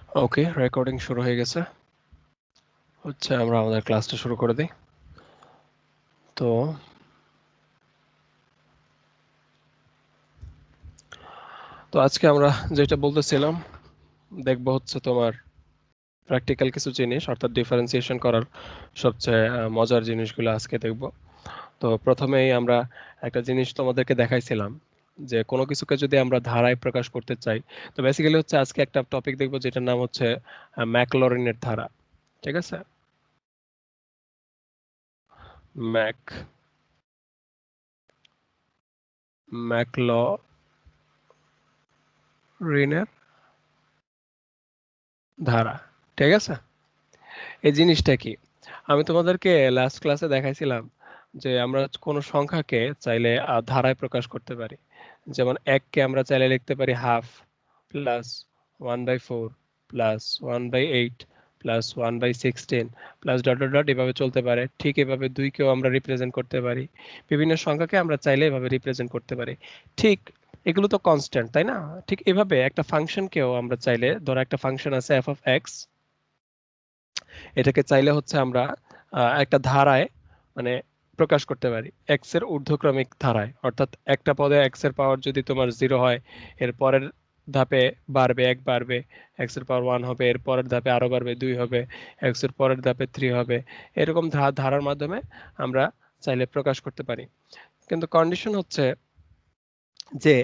ওকে, recording শুরু হয়ে গেছে। হচ্ছে আমরা আমাদের ক্লাসটা শুরু করে দিই। তো তো আজকে আমরা যেটা বলতেছিলাম দেখব হচ্ছে তোমার প্র্যাকটিক্যাল কিছু জিনিস, অর্থাৎ ডিফারেন্সিয়েশন করার সবচেয়ে মজার জিনিসগুলো আজকে দেখব। তো প্রথমেই আমরা একটা জিনিস তোমাদেরকে দেখাইছিলাম যে কোনো কিছুকে যদি আমরা ধারায় প্রকাশ করতে চাই, তো বেসিক্যালি হচ্ছে আজকে একটা টপিক দেখব যেটার নাম হচ্ছে ম্যাকলরিনের ধারা। ঠিক আছে, ম্যাক ম্যাকলরিনের ধারা। ঠিক আছে, এই জিনিসটা কি আমি তোমাদেরকে লাস্ট ক্লাসে দেখাইছিলাম যে আমরা কোনো সংখ্যাকে চাইলে ধারায় প্রকাশ করতে পারি। যেমন এককে আমরা চাইলে লিখতে পারি half plus 1/4 plus 1/8 plus 1/16 plus dot dot dot এভাবে চলতে পারে। ঠিক এভাবে দুইকেও আমরা রিপ্রেজেন্ট করতে পারি। বিভিন্ন সংখ্যাকে আমরা চাইলে এভাবে রিপ্রেজেন্ট করতে পারি। ঠিক এগুলো তো কনস্ট্যান্ট, তাই না? ঠিক এভাবে একটা ফাংশনকেও আমরা চাইলে, ধরো একটা ফাংশন আছে এফ অফ এক্স, এটাকে চাইলে হচ্ছে আমরা একটা ধারায় মানে প্রকাশ করতে পারি, এক্স এর ঊর্ধ্বক্রমিক ধারায়। অর্থাৎ একটা পদে এক্স এর পাওয়ার যদি তোমার 0 হয়, এর পরের ধাপে বাড়বে 1 বাড়বে, এক্স এর পাওয়ার 1 হবে, এর পরের ধাপে আরো বাড়বে 2 হবে, এক্স এর পরের ধাপে 3 হবে। এরকম ধারার মাধ্যমে আমরা চাইলে প্রকাশ করতে পারি। কিন্তু কন্ডিশন হচ্ছে যে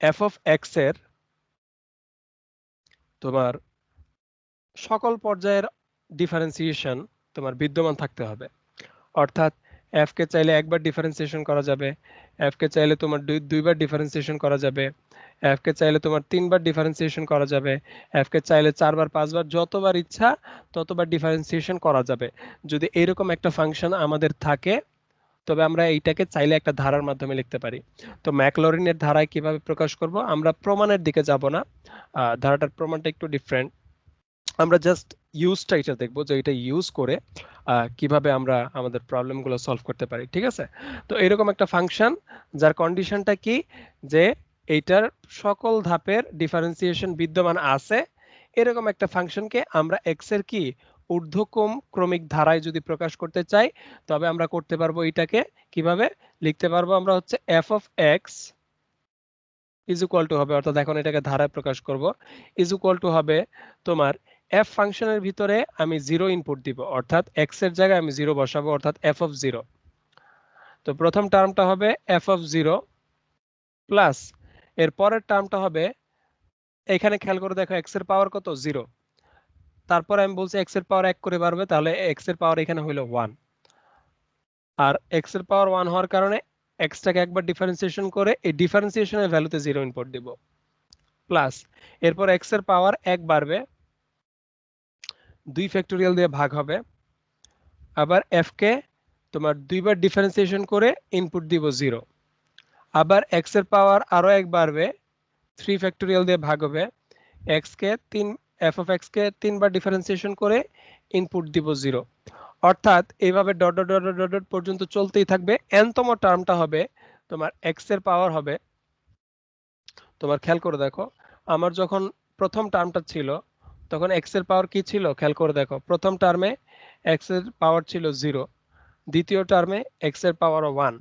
এফ অফ এক্স এর তোমার সকল পর্যায়ের ডিফারেন্সিয়েশন তোমার বিদ্যমান থাকতে হবে। অর্থাৎ এফ কে চাইলে একবার ডিফারেন্সিয়েশন করা যাবে, এফ কে চাইলে তোমার দুইবার ডিফারেন্সিয়েশন করা যাবে, এফ কে চাইলে তোমার তিনবার ডিফারেন্সিয়েশন করা যাবে, এফ কে চাইলে চারবার পাঁচবার যতবার ইচ্ছা ততবার ডিফারেন্সিয়েশন করা যাবে। যদি এরকম একটা ফাংশন আমাদের থাকে তবে আমরা এইটাকে চাইলে একটা ধারার মাধ্যমে লিখতে পারি। তো ম্যাকলরিনের ধারায় কিভাবে প্রকাশ করব, আমরা প্রমাণের দিকে যাব না, ধারাটার প্রমাণটা একটু ডিফারেন্ট। আমরা জাস্ট ইউজটা এটা দেখবো যে এটা ইউজ করে কিভাবে আমরা আমাদের প্রবলেমগুলো সলভ করতে পারি। ঠিক আছে, তো এরকম একটা ফাংশন যার কন্ডিশনটা কি, যে এইটার সকল ধাপের ডিফারেন্সিয়েশন বিদ্যমান আছে, এরকম একটা ফাংশনকে আমরা এক্স এর কি ঊর্ধ্বক্রম ক্রমিক ধারায় যদি প্রকাশ করতে চাই, তবে আমরা করতে পারবো। এটাকে কিভাবে লিখতে পারবো, আমরা হচ্ছে F of x is equal two হবে, অর্থাৎ এখন এটাকে ধারায় প্রকাশ করব, ইজ ইকুয়াল টু হবে তোমার এফ ফাংশনের ভিতরে আমি 0 ইনপুট দিব, অর্থাৎ এক্স এর জায়গায় আমি 0 বসাবো, অর্থাৎ এফ অফ 0। তো প্রথম টার্মটা হবে এফ অফ 0 প্লাস এর পরের টার্মটা হবে, এখানে খেয়াল করে দেখো এক্স এর পাওয়ার কত 0, তারপরে আমি বলছি এক্স এর পাওয়ার 1 করে বাড়বে, তাহলে এক্স এর পাওয়ার এখানে হলো 1। আর এক্স এর পাওয়ার 1 হওয়ার কারণে এক্সটাকে একবার ডিফারেন্সিয়েশন করে এই ডিফারেন্সিয়েশনের ভ্যালুতে 0 ইনপুট দিব, প্লাস এরপর এক্স এর পাওয়ার 1 বাড়বে, 2 ফ্যাক্টোরিয়াল দিয়ে ভাগ হবে, আবার এফ কে তোমার দুইবার ডিফারেন্সিয়েশন করে ইনপুট দিব 0, আবার এক্স এর পাওয়ার আরো 1 বাড়বে, 3 ফ্যাক্টোরিয়াল দিয়ে ভাগ হবে, এক্স কে 3 এফ অফ এক্স কে তিনবার ডিফারেন্সিয়েশন করে ইনপুট দিব 0। অর্থাৎ এইভাবে dot dot dot dot dot পর্যন্ত চলতেই থাকবে। এনতম টার্মটা হবে তোমার এক্স এর পাওয়ার হবে, তোমার খেয়াল করে দেখো আমার যখন প্রথম টার্মটা ছিল তখন এক্স এর পাওয়ার কি ছিল, খেয়াল করে দেখো প্রথম টার্মে এক্স এর পাওয়ার ছিল 0, দ্বিতীয় টার্মে এক্স এর পাওয়ার 1।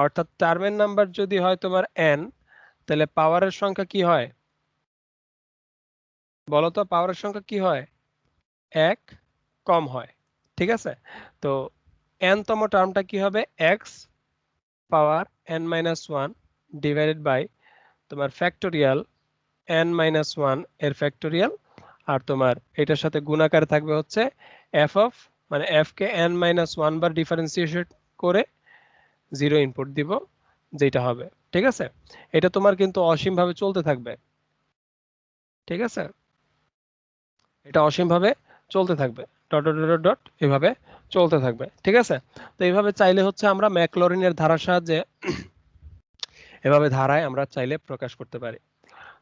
অর্থাৎ টার্মের নাম্বার যদি হয় তোমার n, তাহলে পাওয়ারের সংখ্যা কি হয় বলো তো, পাওয়ারের সংখ্যা কি হয়, 1 কম হয়। ঠিক আছে, তো n তম টার্মটা কি হবে, x power n minus 1 divided by তোমার ফ্যাক্টোরিয়াল n মাইনাস 1 এর ফ্যাক্টোরিয়াল, আর তোমার এটার সাথে গুণাকারে থাকবে হচ্ছে এফ অফ মানে এফ কে n মাইনাস 1 বার ডিফারেন্সিয়েশন করে 0 ইনপুট দিব, যেটা হবে। ঠিক আছে, এটা তোমার কিন্তু অসীম ভাবে চলতে থাকবে। ঠিক আছে, এটা অসীম ভাবে চলতে থাকবে, ডট ডট ডট ডট এভাবে চলতে থাকবে। ঠিক আছে, তো এইভাবে চাইলে হচ্ছে আমরা ম্যাকলরিনের ধারার সাহায্যে এভাবে ধারায় আমরা চাইলে প্রকাশ করতে পারি।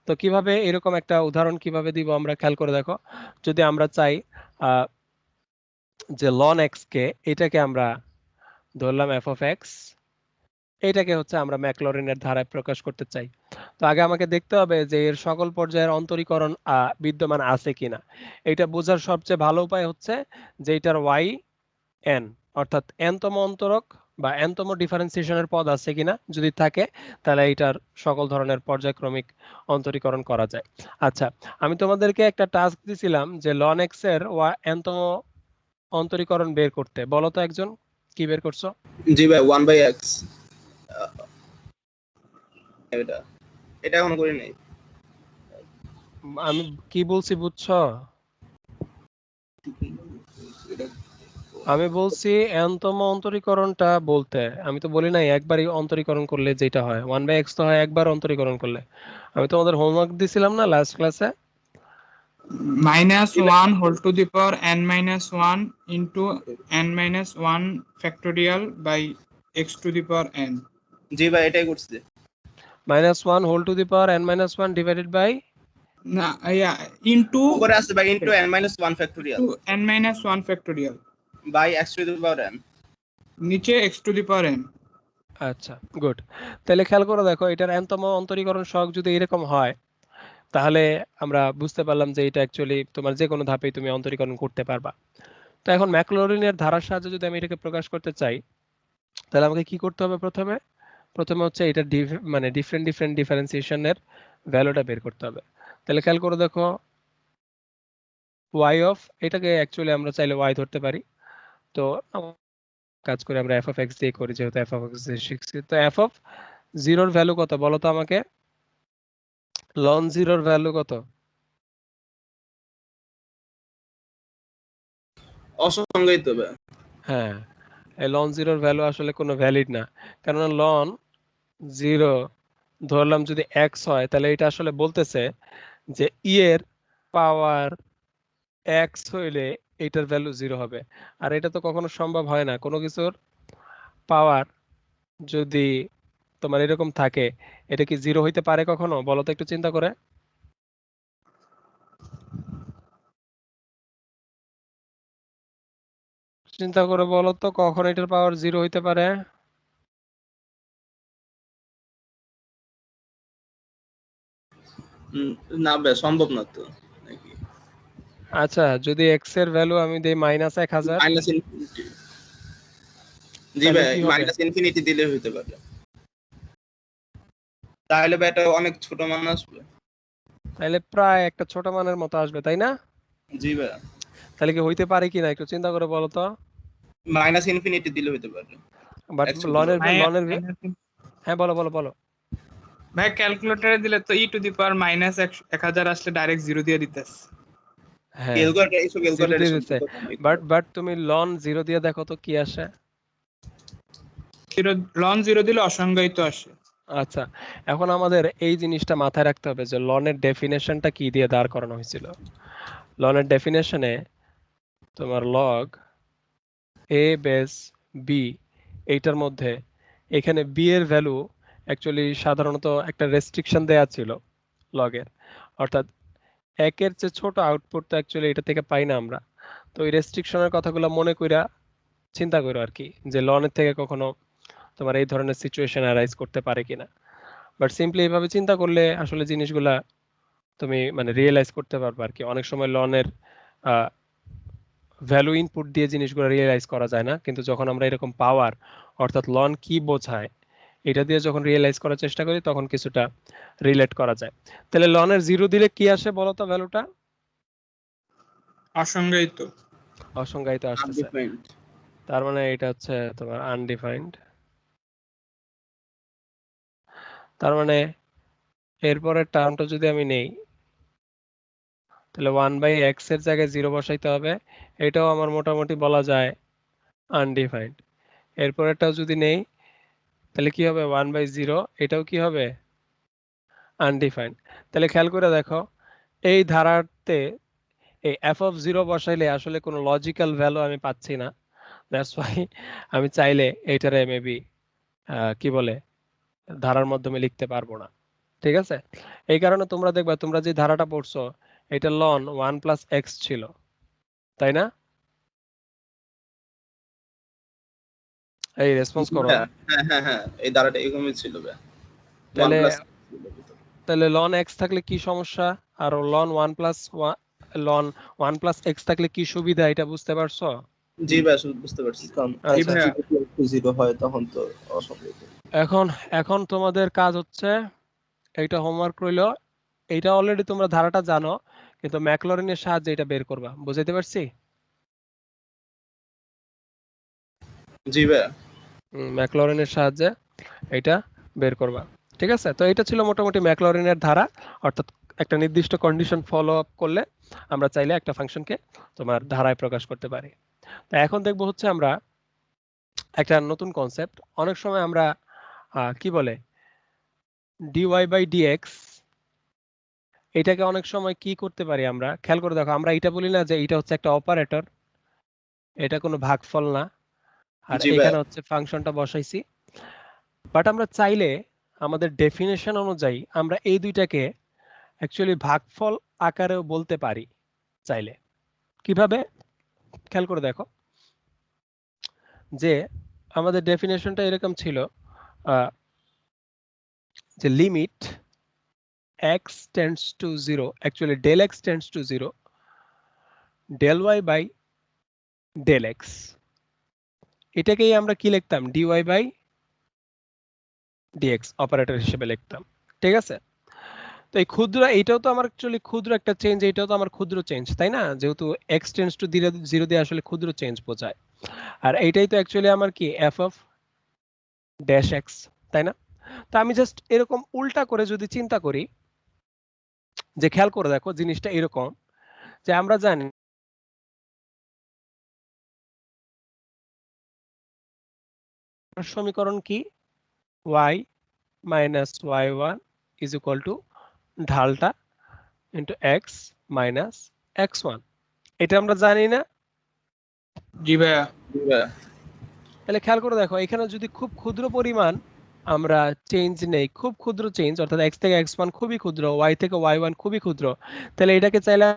তো কিভাবে এরকম একটা উদাহরণ কিভাবে দিব আমরা খেয়াল করে দেখো, যদি আমরা চাই যে লন এক্স কে এটাকে আমরা ধরলাম এফ অফ এক্স, এইটাকে হচ্ছে আমরা ম্যাকলরিনের ধারায় প্রকাশ করতে চাই। তো আগে আমাকে দেখতে হবে যে এর সকল পর্যায়ের অন্তরীকরণ বিদ্যমান আছে কিনা। এটা বোঝার সবচেয়ে ভালো উপায় হচ্ছে যে এটার ওয়াই এন অর্থাৎ এনতম অন্তরক বা এনতম ডিফারেন্সিয়েশনের পদ আছে কিনা। যদি থাকে তাহলে এটার সকল ধরনের পর্যায়ক্রমিক অন্তরীকরণ করা যায়। আচ্ছা, আমি তোমাদেরকে একটা টাস্ক দিছিলাম যে লন এক্স এর এনতম অন্তরীকরণ বের করতে। বলো তো একজন, কি বের করছো? জি ভাই 1/x। এটা এটা এখনো করি নাই। আমি কি বলছি বুঝছো? আমি বলছি এনতম অন্তরীকরণটা বলতে। আমি তো বলি নাই একবারই অন্তরীকরণ করলে যেটা হয় 1/x তো হয় একবার অন্তরীকরণ করলে। আমি তোমাদের হোমওয়ার্ক দিছিলাম না লাস্ট ক্লাসে? -1 whole to the power n-1 into n-1 factorial by x to the power n. জি ভাই এটাই করছি। -1 whole to the power n-1 divided by না yeah into উপরে আছে ভাই into n-1 factorial to n-1 factorial by x to the power n। নিচে x to the power n। আচ্ছা, good. তাহলে খেয়াল করে দেখো এটার এনতম অন্তরীকরণ সহগ যদি এরকম হয় তাহলে আমরা বুঝতে পারলাম যে এটা অ্যাকচুয়ালি তোমার যে কোনো ধাপেই তুমি অন্তরীকরণ করতে পারবা। তো এখন ম্যাকলরিনের ধারার সাহায্যে যদি আমি এটাকে প্রকাশ করতে চাই তাহলে আমাকে কি করতে হবে? প্রথমে হচ্ছে এটা মানে ডিফারেন্ট ডিফারেন্সিয়েশনের ভ্যালুটা বের করতে হবে। তাহলে খেয়াল করে দেখো y অফ, এটাকে অ্যাকচুয়ালি আমরা চাইলে y ধরতে পারি। তো কাজ করে আমরা f অফ x দিয়ে করি যেহেতু f অফ x দিয়ে শিখছি। তো f অফ 0 এর ভ্যালু কত বলো তো আমাকে? লন 0 এর ভ্যালু কত? অসংজ্ঞায়িত ভাই। হ্যাঁ, এই লন 0 এর ভ্যালু আসলে কোনো ভ্যালিড না, কারণ লন 0 ধরলাম যদি x হয় তাহলে এটা আসলে বলতেছে যে ই এর পাওয়ার x হইলে এটার ভ্যালু 0 হবে। আর এটা তো কখনো সম্ভব হয় না। কোনো কিছুর পাওয়ার যদি তোমার এরকম থাকে এটা কি 0 হইতে পারে কখনো? বলো তো একটু চিন্তা করে। চিন্তা করে বলো তো কখন এটার পাওয়ার 0 হইতে পারে? না ভাই সম্ভব না তো নাকি? আচ্ছা, যদি x এর ভ্যালু আমি দেই -1000 মাইনাস ইনফিনিটি। জি তাহলে ভাই কি হবে? মাইনাস ইনফিনিটি দিলে হইতে পারে। তাহলে ভাই এটা অনেক ছোট মান আসবে। তাহলে প্রায় একটা ছোট মানের মতো আসবে, তাই না? জি ভাই তাহলে কি হইতে পারে কিনা একটু চিন্তা করে বলো তো। মাইনাস ইনফিনিটি দিলে হইতে পারে। But x to the লনের power। লনের হ্যাঁ বলো বলো বলো। ভাই ক্যালকুলেটরে দিলে তো e to the power -1000 আসলে ডাইরেক্ট 0 দিয়ে দিতেছে। হ্যাঁ, ক্যালকুলেটর এসো 0 ক্যালকুলেটর দিয়ে এসো। দিচ্ছে। বাট তুমি লন 0 দিয়ে দেখো তো কি আসে। লন 0 দিলে অসংজ্ঞায়িত আসে। আচ্ছা, এখন আমাদের এই জিনিসটা মাথায় রাখতে হবে যে লনের ডেফিনেশনটা কি দিয়ে দাঁড় করানো হয়েছিল। লনের ডেফিনেশনে তোমার লগ a বেস b এইটার মধ্যে এখানে b এর ভ্যালু অ্যাকচুয়ালি সাধারণত একটা রেস্ট্রিকশন দেয়া ছিল লগের, অর্থাৎ একের চেয়ে ছোট আউটপুট তো অ্যাকচুয়ালি এটা থেকে পাই না আমরা। তো ওই রেস্ট্রিকশনের কথাগুলো মনে কইরা চিন্তা করো আর কি, যে লনের থেকে কখনো তোমার এই ধরনের সিচুয়েশন অ্যারাইজ করতে পারে কিনা। বাট সিম্পলি এইভাবে চিন্তা করলে আসলে জিনিসগুলা তুমি মানে রিয়েলাইজ করতে পারবে আর কি। অনেক সময় লনের ভ্যালু ইনপুট দিয়ে জিনিসগুলো রিয়েলাইজ করা যায় না, কিন্তু যখন আমরা এরকম পাওয়ার অর্থাৎ লন কি বোঝায় এটা দিয়ে যখন রিয়েলাইজ করার চেষ্টা করি তখন কিছুটা রিলেট করা যায়। তাহলে লনের 0 দিলে কি আসে বলো তো ভ্যালুটা? অসংজ্ঞায়িত। অসংজ্ঞায়িত আসতেছে। আনডিফাইন্ড। তার মানে এটা হচ্ছে তোমার আনডিফাইন্ড। তার মানে এরপরের টার্মটা যদি আমি নেই তাহলে 1/x এর জায়গায় 0 বসাইতে হবে। এটাও আমার মোটামুটি বলা যায় আনডিফাইন্ড। এরপরেরটাও যদি নেই তাহলে কি হবে 1/0, এটাও কি হবে আনডিফাইন্ড। তাহলে খেয়াল করে দেখো এই ধারাতে এই f অফ 0 বসাইলে আসলে কোনো লজিক্যাল ভ্যালু আমি পাচ্ছি না। দ্যাটস ওয়াই আমি চাইলে এইটারে মেবি কি বলে ধারার মাধ্যমে লিখতে পারবো না। ঠিক আছে, এই কারণে তোমরা দেখবা তোমরা যে ধারাটা পড়ছো এটা লন 1 প্লাস এক্স ছিল, তাই না? এই রেসপন্স করো। হ্যাঁ হ্যাঁ হ্যাঁ হ্যাঁ এই ধারাটা এরকমই ছিল ভাই। তাহলে 1 তাহলে লন x থাকলে কি সমস্যা, আর ln 1 plus ln 1 plus x থাকলে কি সুবিধা, এটা বুঝতে পারছো? জি ভাই আসলে বুঝতে পারছি। কারণ জি আচ্ছা, ভাইয়া। একটু জিরো হয় তখন তো অসম্ভব। এখন এখন তোমাদের কাজ হচ্ছে, এইটা হোমওয়ার্ক রইলো, এইটা অলরেডি তোমরা ধারাটা জানো, কিন্তু ম্যাকলরিনের সাহায্যে এটা বের করবা। বুঝাইতে পারছি? জি ভাই ম্যাকলরিনের সাহায্যে এটা বের করবা। ঠিক আছে, তো এটা ছিল মোটামুটি ম্যাকলরিনের ধারা, অর্থাৎ একটা নির্দিষ্ট কন্ডিশন ফলো আপ করলে আমরা চাইলে একটা ফাংশনকে তোমার ধারায় প্রকাশ করতে পারি। তো এখন দেখবো হচ্ছে আমরা একটা নতুন কনসেপ্ট। অনেক সময় আমরা কি বলে dy বাই dx, এটাকে অনেক সময় কি করতে পারি আমরা, খেয়াল করে দেখো, আমরা এটা বলি না যে এটা হচ্ছে একটা অপারেটর, এটা কোনো ভাগফল না, আর জি ভাই এখানে হচ্ছে ফাংশনটা বসাইছি। বাট আমরা চাইলে আমাদের ডেফিনেশন অনুযায়ী আমরা এই দুইটাকে অ্যাকচুয়ালি ভাগফল আকারেও বলতে পারি চাইলে। কিভাবে, খেয়াল করে দেখো, যে আমাদের ডেফিনেশনটা এরকম ছিল যে limit x tends to 0, actually del x tends to 0, del y by del x, এটাকেই আমরা কি লিখতাম, dy বাই dx অপারেটর হিসেবে লিখতাম। ঠিক আছে, তো এই ক্ষুদ্র, এইটাও তো আমার অ্যাকচুয়ালি ক্ষুদ্র একটা চেঞ্জ, এটাও তো আমার ক্ষুদ্র চেঞ্জ, তাই না? যেহেতু x টেন্ডস টু 0 দিয়ে আসলে ক্ষুদ্র চেঞ্জ বোঝায়, আর এইটাই তো অ্যাকচুয়ালি আমার কি f অফ ড্যাশ x, তাই না? তো আমি জাস্ট এরকম উল্টা করে যদি চিন্তা করি, যে খেয়াল করে দেখো জিনিসটা এরকম, যে আমরা জানি সমীকরণ কি, y minus y1 is equal to ঢালটা ইন্টু x মাইনাস x1, এটা আমরা জানি না? জি ভাইয়া। জি ভাই তাহলে খেয়াল করে দেখো, এখানে যদি খুব ক্ষুদ্র পরিমাণ আমরা চেঞ্জ নেই, খুব ক্ষুদ্র চেঞ্জ, অর্থাৎ x থেকে x1 খুবই ক্ষুদ্র, y থেকে y1 খুবই ক্ষুদ্র, তাহলে এটাকে চাইলে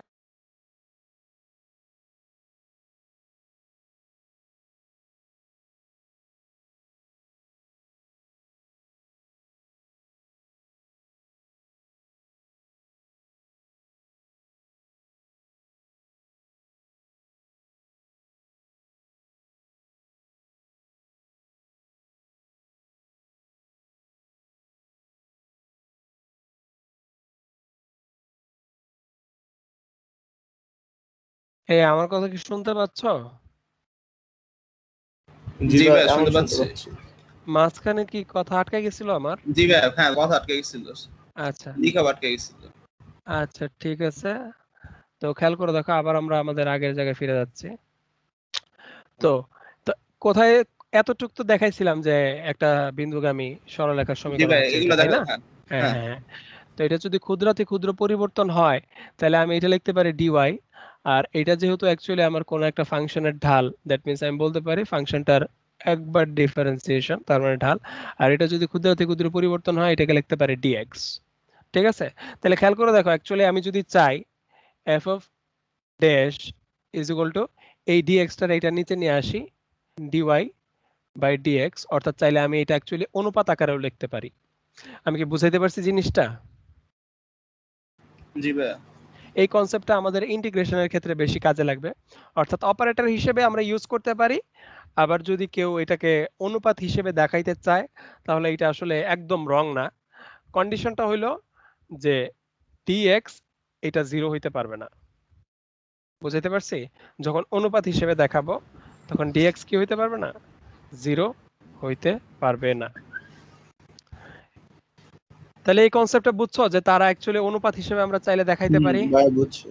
আমার কথা কি শুনতে পাচ্ছ? জি ভাই এখন শুনতে শুনতে পাচ্ছি। পাচ্ছি। মাঝখানে কি কথা আটকে গেছিল আমার? জি ভাই হ্যাঁ কথা আটকে গেছিল, আচ্ছা লিখা আটকে গেছিল। আচ্ছা, ঠিক আছে, তো খেয়াল করে দেখো, আবার আমরা আমাদের আগের জায়গায় ফিরে যাচ্ছি। তো তো কোথায়, এতটুক তো দেখাইছিলাম যে একটা বিন্দুগামী সরলরেখার জি সমীকরণ ভাই হচ্ছে এগুলো এটা, তাই দেখা না? হ্যাঁ হ্যাঁ হ্যাঁ হ্যাঁ হ্যাঁ। তো এটা যদি ক্ষুদ্রাতি ক্ষুদ্র পরিবর্তন হয়, তাহলে আমি এটা লিখতে পারি dy, আর এটা যেহেতু অ্যাকচুয়ালি আমার কোনো একটা ফাংশনের ঢাল, দ্যাট মিন্স আমি বলতে পারি ফাংশনটার একবার ডিফারেন্সিয়েশন, তার মানে ঢাল, আর এটা যদি ক্ষুদ্রাতি ক্ষুদ্র পরিবর্তন হয়, এটাকে লিখতে পারি dx। ঠিক আছে, তাহলে খেয়াল করে দেখো, অ্যাকচুয়ালি আমি যদি চাই f of dash is equal two এই dx টার এটা নিচে নিয়ে আসি, dy বাই dx, অর্থাৎ চাইলে আমি এটা অ্যাকচুয়ালি অনুপাত আকারেও লিখতে পারি। আমি কি বুঝাইতে পারছি জিনিসটা? জি ভাই এই কনসেপ্টটা আমাদের ইন্টিগ্রেশনের ক্ষেত্রে বেশি কাজে লাগবে, অর্থাৎ অপারেটর হিসেবে আমরা ইউজ করতে পারি, আবার যদি কেউ এটাকে অনুপাত হিসেবে দেখাইতে চায়, তাহলে এটা আসলে একদম রং না। কন্ডিশনটা হইলো যে dx এটা 0 হইতে পারবে না। বুঝাইতে পারছি? যখন অনুপাত হিসেবে দেখাবো, তখন dx কি হইতে পারবে না, 0 হইতে পারবে না। তাহলে এই কনসেপ্টটা বুঝছো, যে তারা অ্যাকচুয়ালি অনুপাত হিসেবে আমরা চাইলে দেখাইতে পারি, ভাই বুঝছি।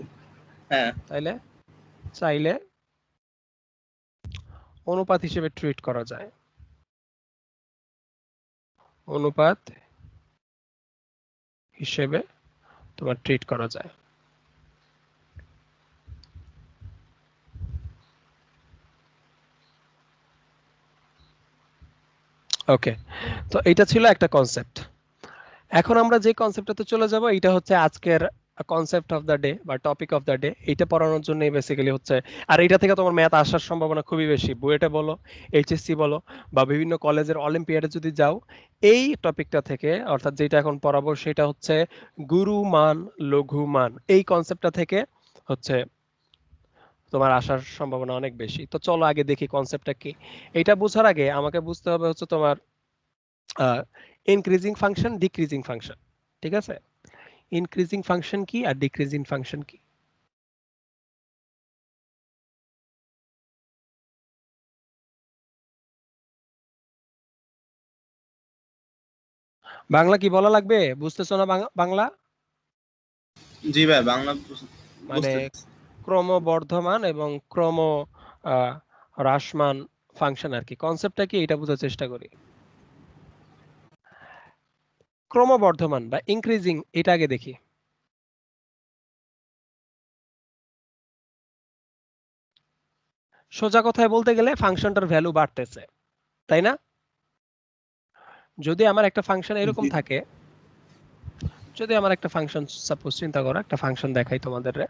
হ্যাঁ তাইলে চাইলে অনুপাত হিসেবে ট্রিট করা যায়, অনুপাত হিসেবে তোমার ট্রিট করা যায়। ওকে, তো এটা ছিল একটা কনসেপ্ট। এখন আমরা যে কনসেপ্টটাতে চলে যাব, এটা হচ্ছে আজকের কনসেপ্ট অফ দ্য ডে বা টপিক অফ দ্য ডে, এটা পড়ানোর জন্য বেসিক্যালি হচ্ছে। আর এটা থেকে তোমার ম্যাথ আসার সম্ভাবনা খুবই বেশি, বুয়েটে বলো, এইচএসসি বলো, বা বিভিন্ন কলেজের অলিম্পিয়াডে যদি যাও, এই টপিকটা থেকে, অর্থাৎ যেটা এখন পড়াবো সেটা হচ্ছে গুরু মান লঘু মান, এই কনসেপ্টটা থেকে হচ্ছে তোমার আসার সম্ভাবনা অনেক বেশি। তো চলো আগে দেখি কনসেপ্টটা কি। এটা বোঝার আগে আমাকে বুঝতে হবে হচ্ছে তোমার ইনক্রিজিং ফাংশন, ডিক্রিজিং ফাংশন। ঠিক আছে, ইনক্রিজিং ফাংশন কি আর ডিক্রিজিং ফাংশন কি। বাংলা কি বলা লাগবে, বুঝতেছো না বাংলা? জি ভাই, বাংলা মানে বুঝতে ক্রমবর্ধমান এবং ক্রম হ্রাসমান ফাংশন আর কি, কনসেপ্টটা কি এটা বোঝার চেষ্টা করি। ক্রমবর্ধমান বা ইনক্রিজিং, এটা আগে দেখি। সোজা কথায় বলতে গেলে ফাংশনটার ভ্যালু বাড়তেছে, তাই না? যদি আমার একটা ফাংশন এরকম জি। থাকে, যদি আমার একটা ফাংশন, সাপোজ চিন্তা করো একটা ফাংশন দেখাই তোমাদের রে।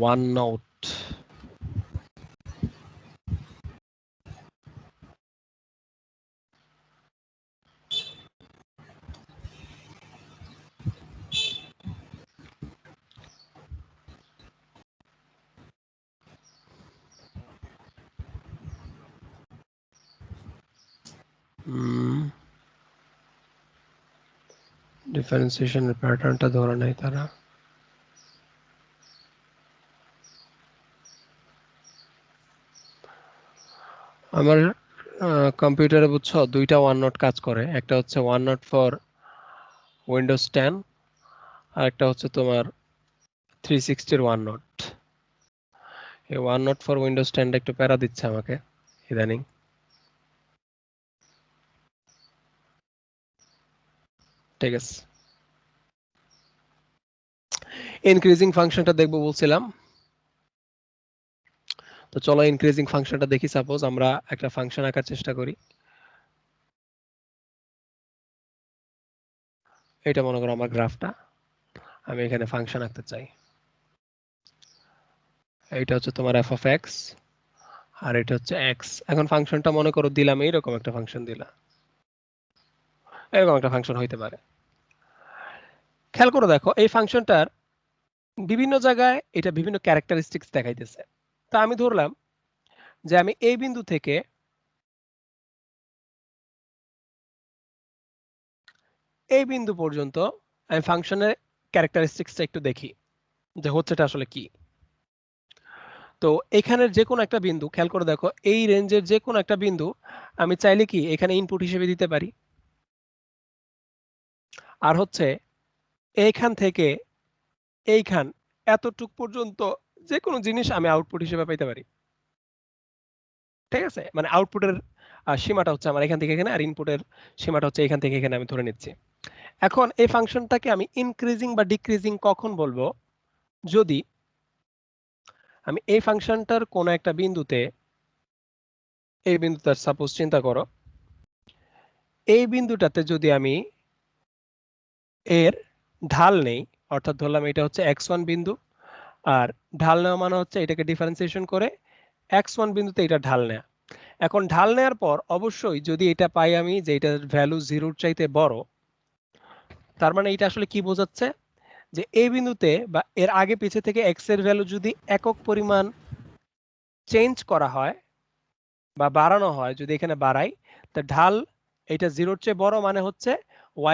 ওয়ান নোট, ডিফারেন্সিয়েশনের প্যাটার্নটা ধরে নেই তারা। আমার কম্পিউটারে বুঝছো দুইটা ওয়ান নোট কাজ করে, একটা হচ্ছে ওয়ান নোট ফর উইন্ডোজ 10 আর একটা হচ্ছে তোমার 360 ওয়ান নোট। এই ওয়ান নোট ফর উইন্ডোজ 10 একটু প্যারা দিচ্ছে আমাকে ইদানিং। ঠিক আছে, ইনক্রিজিং ফাংশনটা দেখবো বলছিলাম। তো চলো ইনক্রিজিং ফাংশনটা দেখি। সাপোজ আমরা একটা ফাংশন আঁকার চেষ্টা করি। এটা মনে করো আমার গ্রাফটা, আমি এখানে ফাংশন আঁকতে চাই। এইটা হচ্ছে তোমার এফ অফ এক্স আর এটা হচ্ছে এক্স। এখন ফাংশনটা মনে করো দিলাম, এইরকম একটা ফাংশন দিলাম, এরকম একটা ফাংশন হইতে পারে। খেয়াল করে দেখো এই ফাংশনটার বিভিন্ন জায়গায় এটা বিভিন্ন ক্যারেক্টারিস্টিক্স দেখাইতেছে। তা আমি ধরলাম যে আমি এই বিন্দু থেকে এই বিন্দু পর্যন্ত আমি ফাংশনের ক্যারেক্টারিস্টিক্সটা একটু দেখি যে হচ্ছেটা আসলে কি। তো এখানের যে কোনো একটা বিন্দু খেয়াল করে দেখো, এই রেঞ্জের যে কোনো একটা বিন্দু আমি চাইলে কি এখানে ইনপুট হিসেবে দিতে পারি, আর হচ্ছে এইখান থেকে এইখান এতটুক পর্যন্ত যে কোনো জিনিস আমি আউটপুট হিসেবে পেতে পারি। ঠিক আছে, মানে আউটপুটের সীমাটা হচ্ছে আমার এখান থেকে এখানে, আর ইনপুটের সীমাটা হচ্ছে এখান থেকে এখানে, আমি ধরে নিচ্ছি। এখন এই ফাংশনটাকে আমি ইনক্রিজিং বা ডিক্রিজিং কখন বলবো, যদি আমি এই ফাংশনটার কোন একটা বিন্দুতে, এই বিন্দুটা সাপোজ চিন্তা করো, এই বিন্দুটাতে যদি আমি এর ঢাল নেই, অর্থাৎ ধরলাম এটা হচ্ছে x1 বিন্দু, আর ঢাল নেওয়া মানে হচ্ছে এটাকে ডিফারেন্সিয়েশন করে x1 বিন্দুতে এটা ঢাল নেয়া। এখন ঢাল নেওয়ার পর অবশ্যই যদি এটা পাই আমি যে এটার ভ্যালু 0-র চাইতে বড়, তার মানে এটা আসলে কি বোঝাচ্ছে যে এই বিন্দুতে বা এর আগে পিছে থেকে x এর ভ্যালু যদি একক পরিমাণ চেঞ্জ করা হয় বা বাড়ানো হয়, যদি এখানে বাড়াই, তা ঢাল এটা 0-র চেয়ে বড় মানে হচ্ছে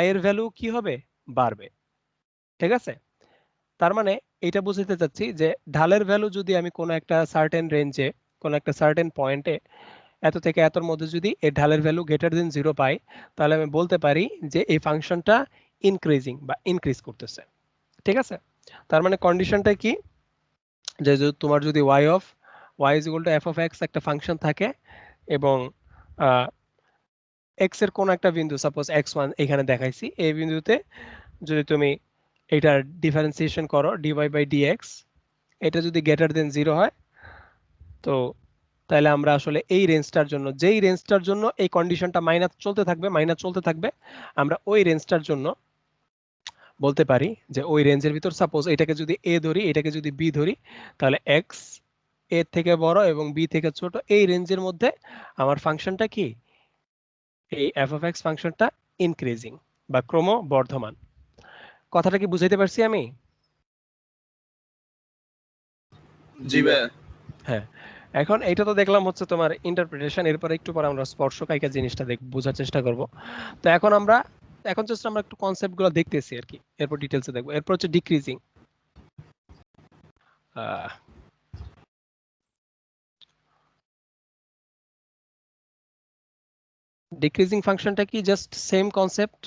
y এর ভ্যালু কি হবে, বাড়বে। ঠিক আছে, তার মানে এটা বুঝতে চাচ্ছি যে ঢালের ভ্যালু যদি আমি কোনো একটা সার্টেন রেঞ্জে, কোনো একটা সার্টেন পয়েন্টে এত থেকে এতর মধ্যে যদি এই ঢালের ভ্যালু গ্রেটার দেন 0 পাই, তাহলে আমি বলতে পারি যে এই ফাংশনটা ইনক্রিজিং বা ইনক্রিজ করতেছে। ঠিক আছে, তার মানে কন্ডিশনটা কি, যে তোমার যদি y is equal two F of x একটা ফাংশন থাকে এবং এক্স এর কোন একটা বিন্দু, সাপোজ x1 এখানে দেখাইছি, এই বিন্দুতে যদি তুমি এটার ডিফারেন্সিয়েশন করো dy বাই dx, এটা যদি গ্রেটার দেন 0 হয়, তো তাহলে আমরা আসলে এই রেঞ্জটার জন্য, যেই রেঞ্জটার জন্য এই কন্ডিশনটা মাইনাস চলতে থাকবে, আমরা ওই রেঞ্জটার জন্য বলতে পারি যে ওই রেঞ্জের ভিতর সাপোজ এটাকে যদি এ ধরি, এটাকে যদি বি ধরি, তাহলে এক্স এ থেকে বড় এবং বি থেকে ছোট এই রেঞ্জের মধ্যে আমার ফাংশনটা কি, এই এফ অফ এক্স ফাংশনটা ইনক্রিজিং বা ক্রমবর্ধমান। কথাটা কি বুঝাইতে পারছি আমি? জি ভাইয়া। হ্যাঁ, এখন এটা তো দেখলাম হচ্ছে তোমার ইন্টারপ্রিটেশন, এরপর একটু পরে আমরা স্পর্শকায়িকা জিনিসটা বোঝার চেষ্টা করব। তো এখন জাস্ট আমরা একটু কনসেপ্ট গুলো দেখতেছি আর কি, এরপর ডিটেলসে দেখবো। এরপর হচ্ছে ডিক্রিজিং। ডিক্রিজিং ফাংশনটা কি, জাস্ট সেম কনসেপ্ট।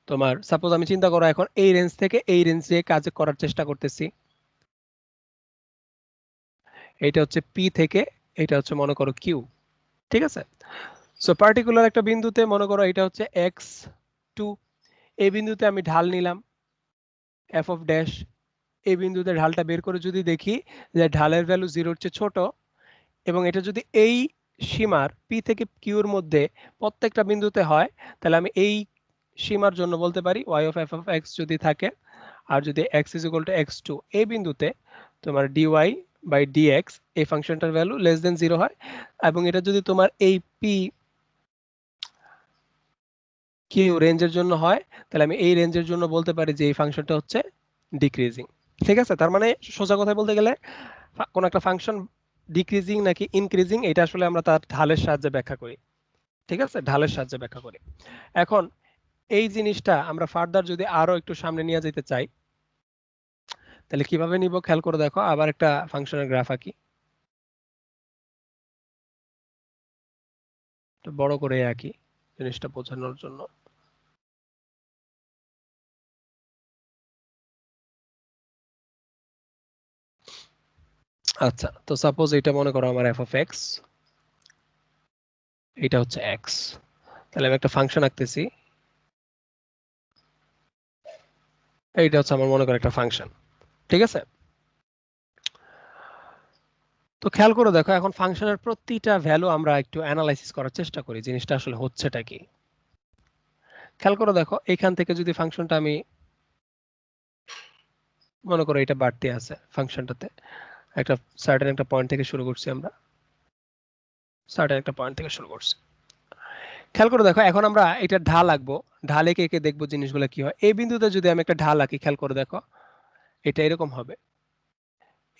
তোমার সাপোজ আমি চিন্তা করো এখন এই রেঞ্জ থেকে এই রেঞ্জে কাজ করার চেষ্টা করতেছি, এটা হচ্ছে পি থেকে এটা হচ্ছে মনে করো কিউ, ঠিক আছে? সো পার্টিকুলার একটা বিন্দুতে মনে করো এটা হচ্ছে x2, এই বিন্দুতে আমি ঢাল নিলাম এফ অফ ড্যাশ, এই বিন্দুতে ঢালটা বের করে যদি দেখি যে ঢালের ভ্যালু 0-র চেয়ে ছোট, এবং এটা যদি এই সীমার পি থেকে কিউর মধ্যে প্রত্যেকটা বিন্দুতে হয়, তাহলে আমি এই সীমার জন্য বলতে পারি y of F of x যদি থাকে, আর যদি x is equal two x2 এই বিন্দুতে তোমার dy বাই dx এই ফাংশনটার ভ্যালু লেস দেন 0 হয়, এবং এটা যদি তোমার এই পি কিউ রেঞ্জের জন্য হয়, তাহলে আমি এই রেঞ্জের জন্য বলতে পারি যে এই ফাংশনটা হচ্ছে ডিক্রিজিং। ঠিক আছে? তার মানে সোজা কথায় বলতে গেলে কোন একটা ফাংশন ডিক্রিজিং নাকি ইনক্রিজিং এটা আসলে আমরা তার ঢালের সাহায্যে ব্যাখ্যা করি। ঠিক আছে? ঢালের সাহায্যে ব্যাখ্যা করি। এখন এই জিনিসটা আমরা ফার্দার যদি আরো একটু সামনে নিয়ে যেতে চাই, তাহলে কিভাবে নিব খেয়াল করে দেখো। আবার একটা ফাংশনের গ্রাফ আঁকি, একটু বড় করে আঁকি জিনিসটা বোঝানোর জন্য। আচ্ছা, তো সাপোজ এটা মনে করো আমার এফ অফ এক্স, এটা হচ্ছে এক্স, তাহলে আমি একটা ফাংশন আঁকতেছি, এইটা হচ্ছে আমার মনে করো একটা ফাংশন। ঠিক আছে? তো খেয়াল করে দেখো এখন ফাংশনের প্রতিটা ভ্যালু আমরা একটু অ্যানালাইসিস করার চেষ্টা করি জিনিসটা আসলে হচ্ছেটা কি। খেয়াল করে দেখো এখান থেকে যদি ফাংশনটা আমি মনে করো এটা বাড়তি আছে, ফাংশনটাতে একটা সার্টেন একটা পয়েন্ট থেকে শুরু করছি, আমরা সার্টেন একটা পয়েন্ট থেকে শুরু করছি। খেয়াল করে দেখো এখন আমরা এটা ঢাল আঁকবো, ঢাল এঁকে এঁকে দেখবো জিনিসগুলো কি হয়। এই বিন্দুতে যদি আমি একটা ঢাল আঁকি, খেয়াল করে দেখো এটা এরকম হবে।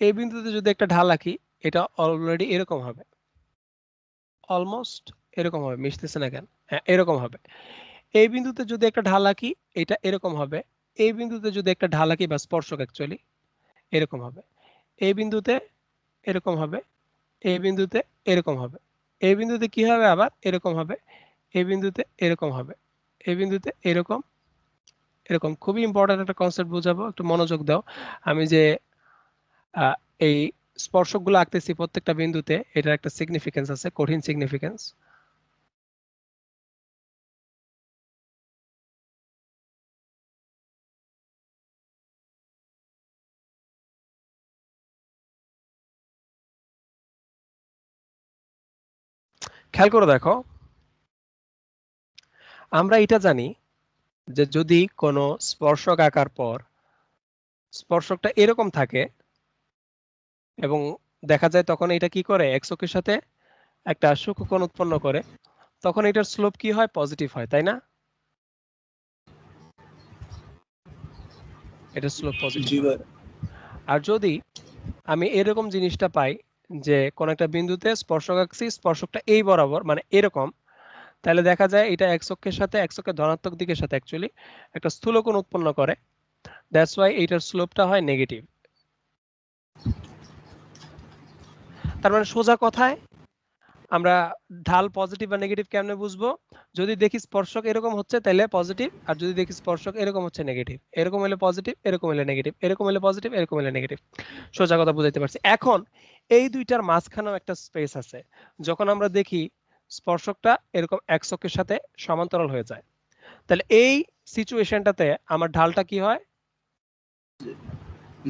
এই বিন্দুতে যদি একটা ঢাল আঁকি, এটা অলরেডি এরকম হবে, অলমোস্ট এরকম হবে, মিশতেছে না কেন? হ্যাঁ, এরকম হবে। এই বিন্দুতে যদি একটা ঢাল আঁকি, এটা এরকম হবে। এই বিন্দুতে যদি একটা ঢাল আঁকি বা স্পর্শক অ্যাকচুয়ালি এরকম হবে। এই বিন্দুতে এরকম হবে, এই বিন্দুতে এরকম হবে, এই বিন্দুতে কি হবে আবার এরকম হবে, এই বিন্দুতে এরকম হবে, এই বিন্দুতে এরকম এরকম। খুবই ইম্পর্টেন্ট একটা কনসেপ্ট বুঝাবো, একটু মনোযোগ দাও। আমি যে এই স্পর্শকগুলো আঁকতেছি প্রত্যেকটা বিন্দুতে, এটার একটা সিগনিফিকেন্স আছে, কঠিন সিগনিফিকেন্স। খেয়াল করে দেখো আমরা এটা জানি যে যদি কোনো স্পর্শক আঁকার পর স্পর্শকটা এরকম থাকে এবং দেখা যায় তখন এটা কি করে এক্স অক্ষের সাথে একটা সূক্ষ্মকোণ উৎপন্ন করে, তখন এটার স্লোপ কি হয়? পজিটিভ হয়, তাই না? এটার স্লোপ পজিটিভ জি হয়। ভাই। আর যদি আমি এরকম জিনিসটা পাই যে কোন একটা বিন্দুতে স্পর্শক আঁকছি, স্পর্শকটা এই বরাবর মানে এরকম, তাহলে দেখা যায় এটা এক্স অক্ষের ধনাত্মক দিকের সাথে অ্যাকচুয়ালি একটা স্থূলকোণ উৎপন্ন করে। দ্যাটস ওয়াই এইটার স্লোপটা হয় নেগেটিভ। তার মানে সোজা কথায় আমরা ঢাল পজিটিভ বা নেগেটিভ কেমনে বুঝবো? যদি দেখি স্পর্শক এরকম হচ্ছে তাহলে পজিটিভ, আর যদি দেখি স্পর্শক এরকম হচ্ছে নেগেটিভ। এরকম হলে পজিটিভ, এরকম হলে নেগেটিভ, এরকম হলে পজিটিভ, এরকম হলে নেগেটিভ। সোজা কথা বুঝাইতে পারছি। এখন এই দুইটার মাঝখানেও একটা স্পেস আছে, যখন আমরা দেখি স্পর্শকটা এরকম এক্স অক্ষের সাথে সমান্তরাল হয়ে যায়, তাহলে এই সিচুয়েশনটাতে আমার ঢালটা কি হয়?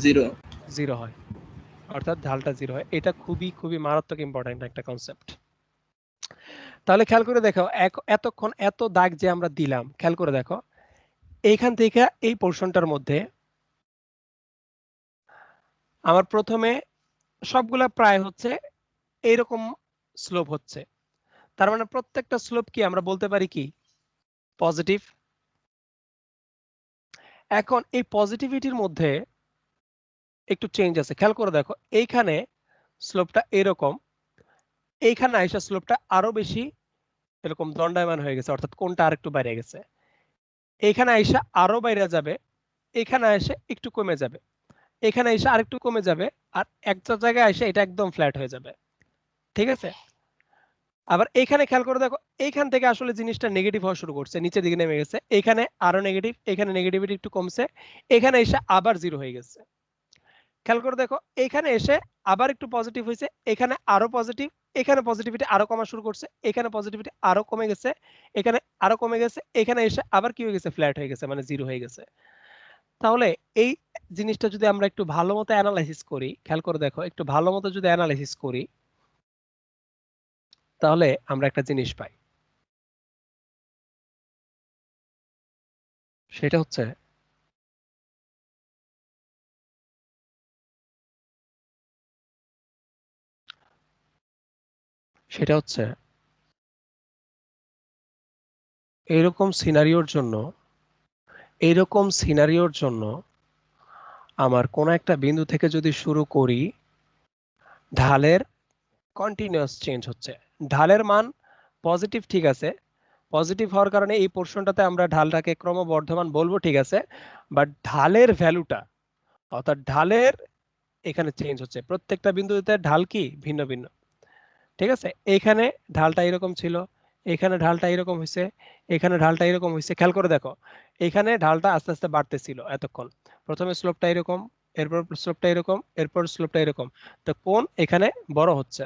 0। 0 হয়। অর্থাৎ ঢালটা 0 হয়। এটা খুবই খুবই মারাত্মক ইম্পর্টেন্ট একটা কনসেপ্ট। তাহলে খেয়াল করে দেখো, এতক্ষণ এত দাগ যে আমরা দিলাম, খেয়াল করে দেখো এইখান থেকে এই পোর্শনটার মধ্যে আমার প্রথমে সবগুলা প্রায় হচ্ছে এইরকম স্লোপ হচ্ছে। তার মানে প্রত্যেকটা স্লোপ কি আমরা বলতে পারি কি পজিটিভ। এখন এই পজিটিভিটির মধ্যে একটু চেঞ্জ আছে, খেয়াল করে দেখো এইখানে স্লোপটা এরকম, এইখানে আইসা স্লোপটা আরো বেশি এরকম দণ্ডায়মান হয়ে গেছে, অর্থাৎ কোনটা আরেকটু বাইরে গেছে। এইখানে আইসা আরো বাইরে যাবে, এখানে এসে একটু কমে যাবে, এখানে এসে আরেকটু কমে যাবে, আর একটা জায়গায় এসে এটা একদম ফ্ল্যাট হয়ে যাবে। ঠিক আছে, আবার এইখানে খেয়াল করে দেখো এইখান থেকে আসলে জিনিসটা নেগেটিভ হওয়া শুরু করছে, নিচের দিকে নেমে গেছে, এখানে আরো নেগেটিভ, এখানে নেগেটিভিটি একটু কমছে, এখানে এসে আবার 0 হয়ে গেছে। খেয়াল করে দেখো এখানে এসে আবার একটু পজিটিভ হয়েছে, এখানে আরো পজিটিভ, এখানে পজিটিভিটি আরো কমা শুরু করছে, এখানে পজিটিভিটি আরো কমে গেছে, এখানে আরো কমে গেছে, এখানে এসে আবার কি হয়ে গেছে ফ্ল্যাট হয়ে গেছে, মানে 0 হয়ে গেছে। তাহলে এই জিনিসটা যদি আমরা একটু ভালো মতো অ্যানালাইসিস করি, খেয়াল করে দেখো একটু ভালো মতো যদি অ্যানালাইসিস করি তাহলে আমরা একটা জিনিস পাই, সেটা হচ্ছে এইরকম সিনারিওর জন্য আমার কোন একটা বিন্দু থেকে যদি শুরু করি, ঢালের কন্টিনিউয়াস চেঞ্জ হচ্ছে, ঢালের মান পজিটিভ, ঠিক আছে, পজিটিভ হওয়ার কারণে এই পোর্শনটাতে আমরা ঢালটাকে ক্রমবর্ধমান বলবো, ঠিক আছে, বাট ঢালের ভ্যালুটা অর্থাৎ ঢালের এখানে চেঞ্জ হচ্ছে, প্রত্যেকটা বিন্দুতে ঢাল কি ভিন্ন ভিন্ন। ঠিক আছে, এখানে ঢালটা এরকম ছিল, এখানে ঢালটা এরকম হয়েছে, এখানে ঢালটা এরকম হয়েছে, খেয়াল করে দেখো এখানে ঢালটা আস্তে আস্তে বাড়তেছিল এতক্ষণ, প্রথমে স্লোপটা এরকম, এরপর স্লোপটা এরকম, এরপর স্লোপটা এরকম, তো কোণ এখানে বড় হচ্ছে।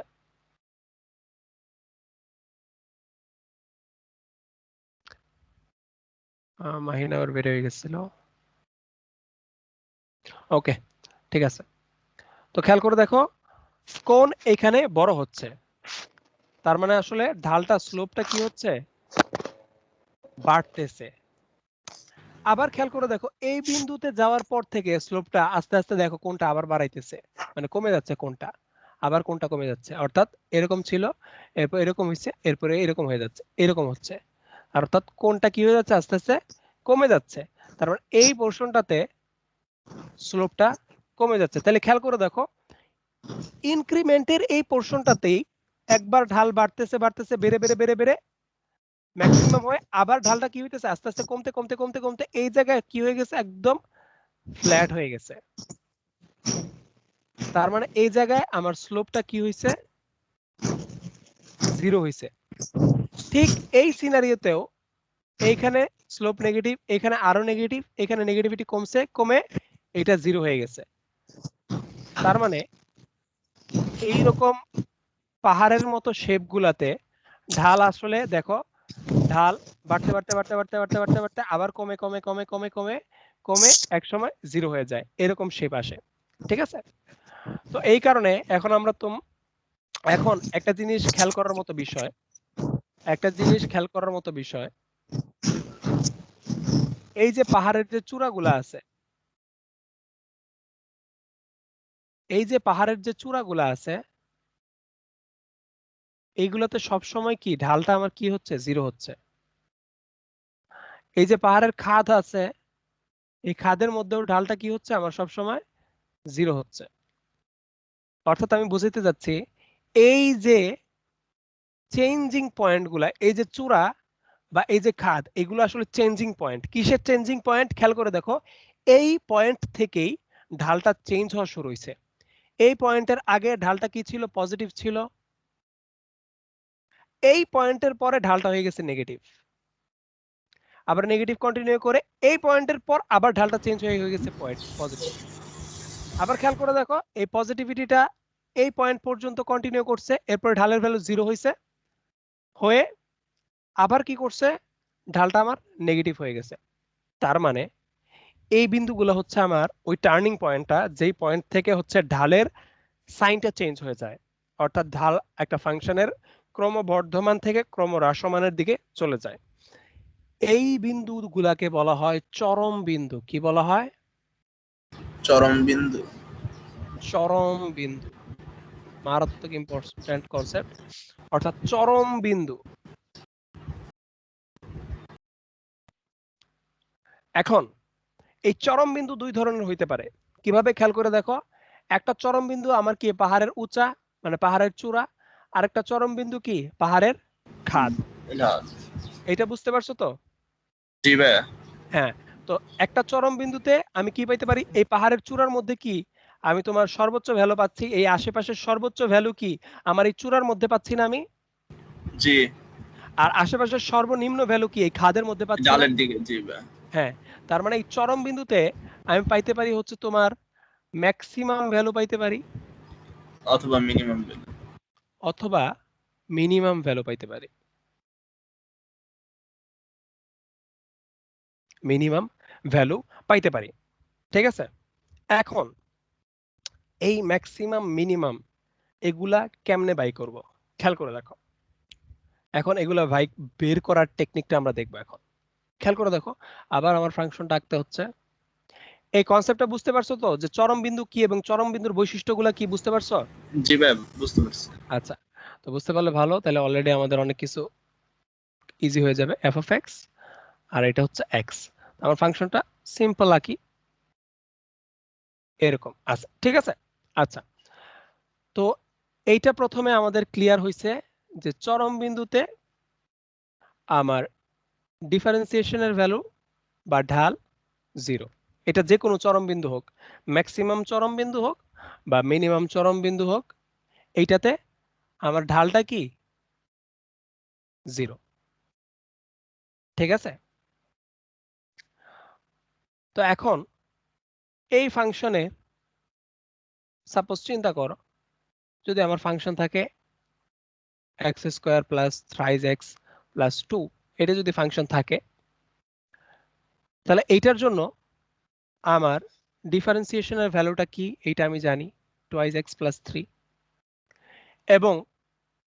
মাহিনা আবার বের হয়ে গেছিল, ওকে ঠিক আছে। তো খেয়াল করে দেখো কোণ এখানে বড় হচ্ছে, তার মানে আসলে ঢালটা স্লোপটা কি হচ্ছে বাড়তেছে। আবার খেয়াল করে দেখো এই বিন্দুতে যাওয়ার পর থেকে স্লোপটা আস্তে আস্তে দেখো কোনটা আবার বাড়াইতেছে, মানে কমে যাচ্ছে কোনটা, আবার কোনটা কমে যাচ্ছে, অর্থাৎ এরকম ছিল, এরপর এরকম হচ্ছে, এরপরে এরকম হয়ে যাচ্ছে, এরকম হচ্ছে, আর অর্থাৎ কোনটা কি হয়ে যাচ্ছে আস্তে আস্তে কমে যাচ্ছে, তার মানে এই পোর্শনটাতে স্লোপটা কমে যাচ্ছে। তাহলে খেয়াল করে দেখো ইনক্রিমেন্টের এই পোর্শনটাতেই একবার ঢাল বাড়তেছে বাড়তেছে বেড়ে বেড়ে বেড়ে বেড়ে ম্যাক্সিমাম হয়, আবার ঢালটা কি হইতেছে আস্তে আস্তে কমতে কমতে কমতে কমতে এই জায়গায় কি হয়ে গেছে একদম ফ্ল্যাট হয়ে গেছে। তার মানে এই জায়গায় আমার স্লোপটা কি হইছে 0 হইছে। ঠিক এই সিনারিওতেও এইখানে স্লোপ নেগেটিভ, এখানে আরো নেগেটিভ, এখানে নেগেটিভিটি কমছে, কমে এটা 0 হয়ে গেছে। তার মানে এইরকম পাহাড়ের মতো শেপ গুলাতে ঢাল আসলে দেখো ঢাল বাড়তে বাড়তে বাড়তে বাড়তে বাড়তে বাড়তে বাড়তে আবার কমে কমে কমে কমে কমে কমে একসময় 0 হয়ে যায়, এরকম শেপ আসে। ঠিক আছে, তো এই কারণে এখন আমরা এখন একটা জিনিস খেয়াল করার মতো বিষয়, এই যে পাহাড়ের যে চূড়াগুলা আছে, এইগুলোতে সবসময় কি ঢালটা আমার কি হচ্ছে 0 হচ্ছে। এই যে পাহাড়ের খাদ আছে, এই খাদের মধ্যেও ঢালটা কি হচ্ছে আমার সবসময় 0 হচ্ছে। অর্থাৎ আমি বুঝাতে যাচ্ছি এই যে চেঞ্জিং পয়েন্ট গুলা, এই যে চূড়া বা এই যে খাদ, এগুলো আসলে চেঞ্জিং পয়েন্ট। কিসের চেঞ্জিং পয়েন্ট খেয়াল করে দেখো, এই পয়েন্ট থেকেই ঢালটা চেঞ্জ হওয়া শুরু হয়েছে। এই পয়েন্টের আগে ঢালটা কি ছিল পজিটিভ ছিল, এই পয়েন্টের পরে ঢালটা হয়ে গেছে নেগেটিভ, আবার নেগেটিভ কন্টিনিউ করে এই পয়েন্টের পর আবার ঢালটা চেঞ্জ হয়ে গেছে পজিটিভ। আবার খেয়াল করে দেখো এই পজিটিভিটিটা এই পয়েন্ট পর্যন্ত কন্টিনিউ করছে, এরপর ঢালের ভ্যালু 0 হয়েছে, হয়ে আবার কি করছে ঢালটা আমার নেগেটিভ হয়ে গেছে। তার মানে এই বিন্দুগুলো হচ্ছে আমার ওই টার্নিং পয়েন্টটা, যেই পয়েন্ট থেকে হচ্ছে ঢালের সাইনটা চেঞ্জ হয়ে যায়, অর্থাৎ ঢাল একটা ফাংশনের ক্রমবর্ধমান থেকে ক্রমহ্রাসমানের দিকে চলে যায়। এই বিন্দুগুলাকে বলা হয় চরম বিন্দু। কি বলা হয়? চরম বিন্দু। চরম বিন্দু, মারাত্মক ইম্পর্টেন্ট কনসেপ্ট, অর্থাৎ চরম বিন্দু। এখন এই চরম বিন্দু দুই ধরনের হইতে পারে। কিভাবে? খেয়াল করে দেখো, একটা চরম বিন্দু আমার কি পাহাড়ের উঁচা, মানে পাহাড়ের চূড়া, আরেকটা চরম বিন্দু কি পাহাড়ের খাদ। এটা এটা বুঝতে পারছো তো? জি ভাইয়া। হ্যাঁ, তো একটা চরম বিন্দুতে আমি কি পাইতে পারি? এই পাহাড়ের চূড়ার মধ্যে কি আমি তোমার সর্বোচ্চ ভ্যালু পাচ্ছি, এই আশেপাশের সর্বোচ্চ ভ্যালু কি আমার এই চূড়ার মধ্যে পাচ্ছি না আমি? জি। আর আশেপাশের সর্বনিম্ন ভ্যালু কি এই খাদের মধ্যে পাচ্ছি না? ডালের দিকে। জি ভাইয়া। হ্যাঁ, তার মানে এই চরম বিন্দুতে আমি পাইতে পারি হচ্ছে তোমার ম্যাক্সিমাম ভ্যালু পাইতে পারি, অথবা মিনিমাম ভ্যালু। অথবা মিনিমাম ভ্যালু পাইতে পারি। মিনিমাম ভ্যালু পাইতে পারি, ঠিক আছে? এখন এই ম্যাক্সিমাম মিনিমাম এগুলা কেমনে বাই করব? খেয়াল করে দেখো। এখন এগুলা ভাই বের করার টেকনিকটা আমরা দেখবো এখন। খেয়াল করে দেখো, আবার আমার ফাংশনটা আঁকতে হচ্ছে। এই কনসেপ্টটা বুঝতে পারছো তো, যে চরম বিন্দু কি এবং চরম বিন্দুর বৈশিষ্ট্যগুলা কি বুঝতে পারছো? জি ভাইয়া, বুঝতে পারছি। আচ্ছা, তো বুঝতে পারলে ভালো, তাহলে অলরেডি আমাদের অনেক কিছু ইজি হয়ে যাবে। এফ অফ এক্স আর এটা হচ্ছে এক্স। আমার ফাংশনটা সিম্পল আঁকি এরকম। আচ্ছা, ঠিক আছে। আচ্ছা, তো এইটা প্রথমে আমাদের ক্লিয়ার হয়েছে যে চরম বিন্দুতে আমার ডিফারেন্সিয়েশনের ভ্যালু বা ঢাল 0। এটা যে কোনো চরম বিন্দু হোক, ম্যাক্সিমাম চরম বিন্দু হোক বা মিনিমাম চরম বিন্দু হোক, এইটাতে আমার ঢালটা কি 0। ঠিক আছে? তো এখন এই ফাংশনে সাপোজ চিন্তা করো, যদি আমার ফাংশন থাকে x square plus থ্রাইজ x plus 2, এটা যদি ফাংশন থাকে, তাহলে এইটার জন্য আমার ডিফারেন্সিয়েশনের ভ্যালুটা কি এইটা আমি জানি, টুয়াইজ এক্স প্লাস 3। এবং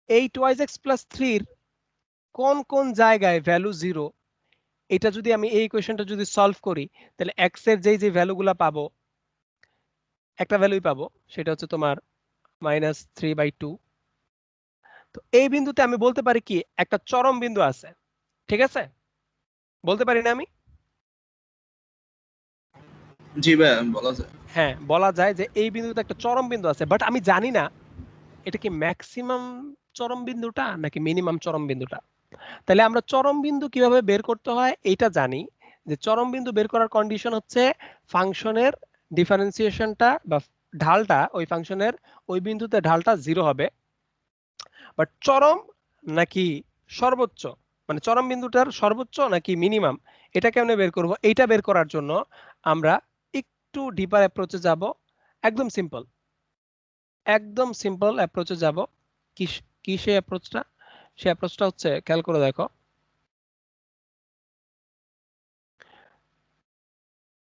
এই টুয়াইজ এক্স প্লাস 3 কোন কোন জায়গায় ভ্যালু 0, এটা যদি আমি এই ইকুয়েশনটা যদি সলভ করি, তাহলে এক্স এর যেই যে ভ্যালুগুলা পাবো, একটা ভ্যালুই পাবো, সেটা হচ্ছে তোমার -3/2। তো এই বিন্দুতে আমি বলতে পারি কি একটা চরম বিন্দু আছে, ঠিক আছে? বলতে পারি না আমি? জি ভাইয়া, বলা যায়। হ্যাঁ, বলা যায় যে এই বিন্দুতে একটা চরম বিন্দু আছে, বাট আমি জানি না এটা কি ম্যাক্সিমাম চরম বিন্দুটা নাকি মিনিমাম চরম বিন্দুটা। তাহলে আমরা চরম বিন্দু কিভাবে বের করতে হয় এটা জানি, যে চরম বিন্দু বের করার কন্ডিশন হচ্ছে ফাংশনের ডিফারেন্সিয়েশনটা বা ঢালটা ওই ফাংশনের ওই বিন্দুতে ঢালটা 0 হবে। বাট চরম নাকি সর্বোচ্চ, মানে চরম বিন্দুটার সর্বোচ্চ নাকি মিনিমাম, এটা কেমনে বের করব? এইটা বের করার জন্য আমরা একটু ডিপার অ্যাপ্রোচে যাব। একদম সিম্পল, একদম সিম্পল অ্যাপ্রোচে যাব। কি কি সেই অ্যাপ্রোচটা? সেই অ্যাপ্রোচটা হচ্ছে, খেয়াল করে দেখো,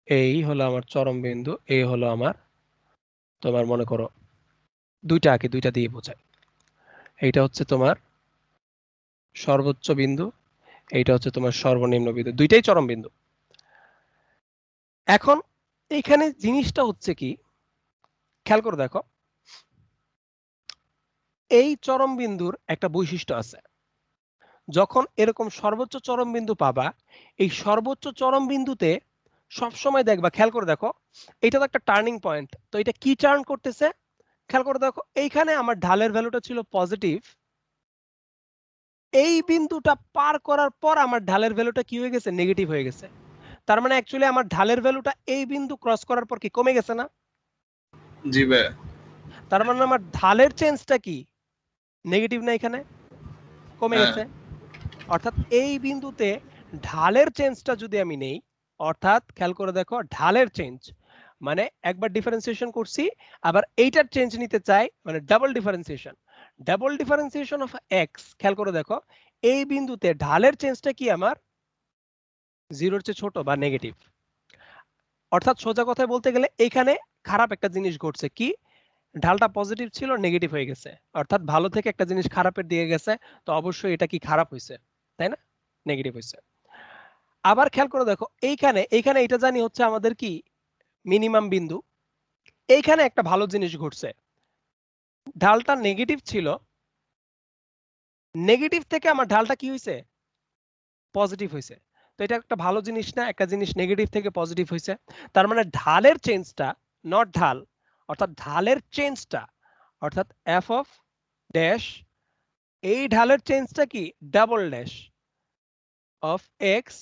এই হলো আমার চরম বিন্দু, এই হলো আমার তোমার মনে করো দুইটা আঁকি, দুইটা দিয়ে বোঝাই। এইটা হচ্ছে তোমার সর্বোচ্চ বিন্দু, এইটা হচ্ছে তোমার সর্বনিম্ন বিন্দু, দুইটাই চরম বিন্দু। এখন এইখানে জিনিসটা হচ্ছে কি, খেয়াল করে দেখো, এই চরম বিন্দুর একটা বৈশিষ্ট্য আছে। যখন এরকম সর্বোচ্চ চরম বিন্দু পাবা, এই সর্বোচ্চ চরম বিন্দুতে সবসময় দেখবা, খেয়াল করে দেখো, এটা তো একটা টার্নিং পয়েন্ট, তো এটা কি টার্ন করতেছে? খেয়াল করে দেখো, এইখানে আমার ঢালের ভ্যালুটা ছিল পজিটিভ, এই বিন্দুটা পার করার পর আমার ঢালের ভ্যালুটা কি হয়ে গেছে? নেগেটিভ হয়ে গেছে। তার মানে অ্যাকচুয়ালি আমার ঢালের ভ্যালুটা এই বিন্দু ক্রস করার পর কি কমে গেছে না? জি ভাইয়া। তার মানে আমার ঢালের চেঞ্জটা কি নেগেটিভ না, এখানে কমে হ্যাঁ। গেছে। অর্থাৎ এই বিন্দুতে ঢালের চেঞ্জটা যদি আমি নেই, অর্থাৎ খেয়াল করে দেখো, ঢালের চেঞ্জ মানে একবার ডিফারেন্সিয়েশন করছি, আবার এইটার চেঞ্জ নিতে চাই, মানে double differentiation. Double differentiation of x, খেয়াল করে দেখো, এই বিন্দুতে ঢালের চেঞ্জটা কি আমার 0-র চেয়ে ছোট বা নেগেটিভ। অর্থাৎ সোজা কথায় বলতে গেলে এইখানে খারাপ একটা জিনিস ঘটছে কি, ঢালটা পজিটিভ ছিল নেগেটিভ হয়ে গেছে, অর্থাৎ ভালো থেকে একটা জিনিস খারাপের দিকে গেছে, তো অবশ্যই এটা কি খারাপ হয়েছে, তাই না? নেগেটিভ হয়েছে। আবার খেয়াল করে দেখো এইখানে এটা জানি হচ্ছে আমাদের কি মিনিমাম বিন্দু। এইখানে একটা ভালো জিনিস ঘটছে, ঢালটা নেগেটিভ ছিল, নেগেটিভ থেকে আমার ঢালটা কি হয়েছে পজিটিভ হয়েছে। তো এটা একটা ভালো জিনিস না, একটা জিনিস নেগেটিভ থেকে পজিটিভ হয়েছে, তার মানে ঢালের চেঞ্জটা নট ঢাল, অর্থাৎ ঢালের চেঞ্জটা অর্থাৎ এফ অফ ড্যাশ, এই ঢালের চেঞ্জটা কি double dash of x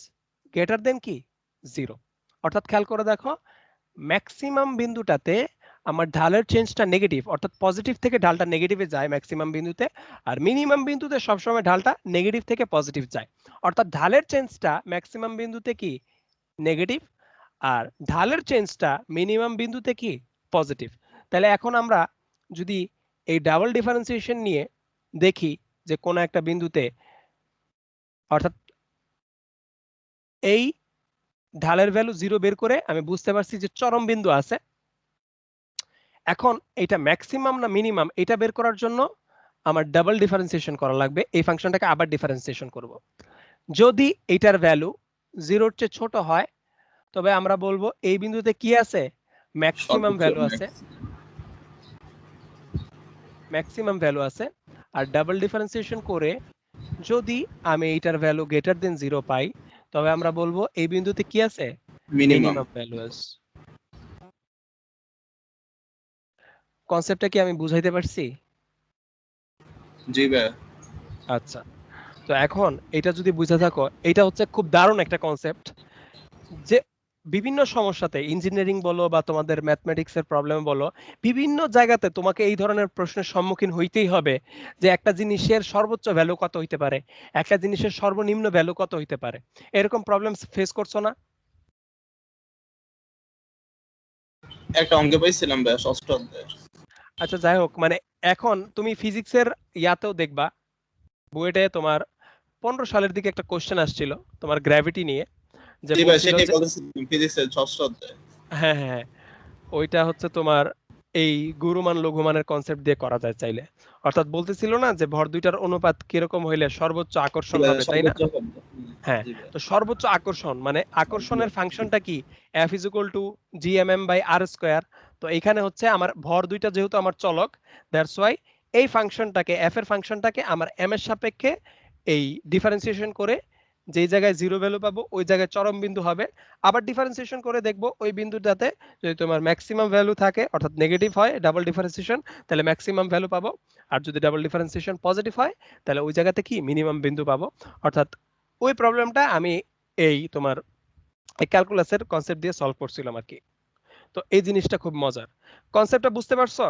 greater than কি 0। অর্থাৎ খেয়াল করে দেখো ম্যাক্সিমাম বিন্দুটাতে আমার ঢালের চেঞ্জটা নেগেটিভ, অর্থাৎ পজিটিভ থেকে ঢালটা নেগেটিভে যায় ম্যাক্সিমাম বিন্দুতে, আর মিনিমাম বিন্দুতে সবসময় ঢালটা নেগেটিভ থেকে পজিটিভ যায়। অর্থাৎ ঢালের চেঞ্জটা ম্যাক্সিমাম বিন্দুতে কি নেগেটিভ, আর ঢালের চেঞ্জটা মিনিমাম বিন্দুতে কি পজিটিভ। তাহলে এখন আমরা যদি এই ডাবল ডিফারেন্সিয়েশন নিয়ে দেখি যে কোন একটা বিন্দুতে, অর্থাৎ এই ঢালের ভ্যালু 0 বের করে আমি বুঝতে পারছি যে চরম বিন্দু আছে। এখন এটা ম্যাক্সিমাম না মিনিমাম এটা বের করার জন্য আমার ডাবল ডিফারেন্সিয়েশন করা লাগবে, এই ফাংশনটাকে আবার ডিফারেন্সিয়েশন করব। যদি এটার ভ্যালু 0-র চেয়ে ছোট হয় তবে আমরা বলবো এই বিন্দুতে কি আছে ম্যাক্সিমাম ভ্যালু আছে, ম্যাক্সিমাম ভ্যালু আছে। আর ডাবল ডিফারেন্সিয়েশন করে যদি আমি এইটার ভ্যালু গ্রেটার দেন 0 পাই তবে আমরা বলবো এই বিন্দুতে কি আছে মিনিমাম। মিনিমাম ভ্যালু আছে। কনসেপ্টটা কি আমি বুঝাইতে পারছি? জি ভাইয়া। আচ্ছা, তো এখন এটা যদি বুঝে থাকো, এটা হচ্ছে খুব দারুণ একটা কনসেপ্ট, যে বিভিন্ন সমস্যাতে ইঞ্জিনিয়ারিং বলো বা তোমাদের ম্যাথমেটিক্স এর প্রবলেম বলো, বিভিন্ন জায়গাতে তোমাকে এই ধরনের প্রশ্নের সম্মুখীন হইতেই হবে যে একটা জিনিসের সর্বোচ্চ ভ্যালু কত হইতে পারে, একটা জিনিসের সর্বনিম্ন ভ্যালু কত হইতে পারে, এরকম প্রবলেম ফেস করছো না? একটা অঙ্কে পাইছিলাম ভাইয়া ষষ্ঠ অধ্যায়ের। আচ্ছা যাই হোক, মানে এখন তুমি ফিজিক্সের ইয়াতেও দেখবা বুয়েটে তোমার 15 সালের দিকে একটা কোশ্চেন আসছিল তোমার গ্র্যাভিটি নিয়ে, যে জি ভাই, বলছিল সেটাই যে বলতেছিলাম ফিজিক্সের ষষ্ঠ অধ্যায়। হ্যাঁ হ্যাঁ হ্যাঁ, ওইটা হচ্ছে তোমার এই গুরুমান লঘুমানের কনসেপ্ট দিয়ে করা যায় চাইলে। অর্থাৎ বলতেছিল না যে ভর দুইটার অনুপাত কিরকম হইলে সর্বোচ্চ আকর্ষণ হবে, তাই না? সর্বোচ্চ শব্দ। হ্যাঁ, জি ভাই। তো সর্বোচ্চ আকর্ষণ মানে আকর্ষণের ফাংশনটা কি F = gmm/r²। তো এখানে হচ্ছে আমার ভর দুইটা যেহেতু আমার চলক, দ্যাটস ওয়াই এই ফাংশনটাকে f এর ফাংশনটাকে আমার m এর সাপেক্ষে এই ডিফারেন্সিয়েশন করে যেই জায়গায় 0 ভ্যালু পাবো ওই জায়গায় চরম বিন্দু হবে। আবার ডিফারেন্সিয়েশন করে দেখবো ওই বিন্দুটাতে যদি তোমার ম্যাক্সিমাম ভ্যালু থাকে অর্থাৎ নেগেটিভ হয় ডাবল ডিফারেন্সিয়েশন, তাহলে ম্যাক্সিমাম ভ্যালু পাবো। আর যদি ডাবল ডিফারেন্সিয়েশন পজিটিভ হয় তাহলে ওই জায়গাতে কি মিনিমাম বিন্দু পাবো। অর্থাৎ ওই প্রবলেমটা আমি এই তোমার এই ক্যালকুলাসের কনসেপ্ট দিয়ে সলভ করছিলাম আর কি। তো এই জিনিসটা খুব মজার, কনসেপ্টটা বুঝতে পারছো?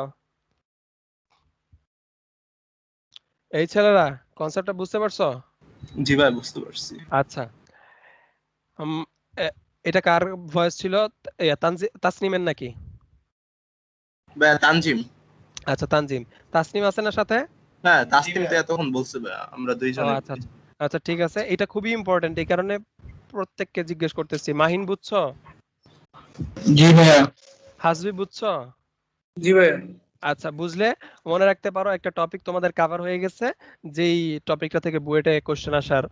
এই ছেলেরা কনসেপ্টটা বুঝতে পারছো? জি ভাই, বুঝতে পারছি। আচ্ছা, এটা কার ভয়েস ছিল? তাসনিমের নাকি? ভাইয়া তানজিম। আচ্ছা তানজিম, তাসনিম আছে না সাথে? হ্যাঁ, তাসনিম তো এতক্ষণ বলছে ভাইয়া, আমরা ও দুইজনে। আচ্ছা আচ্ছা, আচ্ছা ঠিক আছে, এটা খুবই ইম্পর্টেন্ট এই কারণে প্রত্যেককে জিজ্ঞেস করতেছি। মাহিন বুঝছো? জি ভাইয়া। হাসবি বুঝছো? জি ভাইয়া। আচ্ছা, বুঝলে মনে রাখতে পারো একটা টপিক তোমাদের কভার হয়ে গেছে, যেই টপিকটা থেকে বুয়েটে কোশ্চেন আসার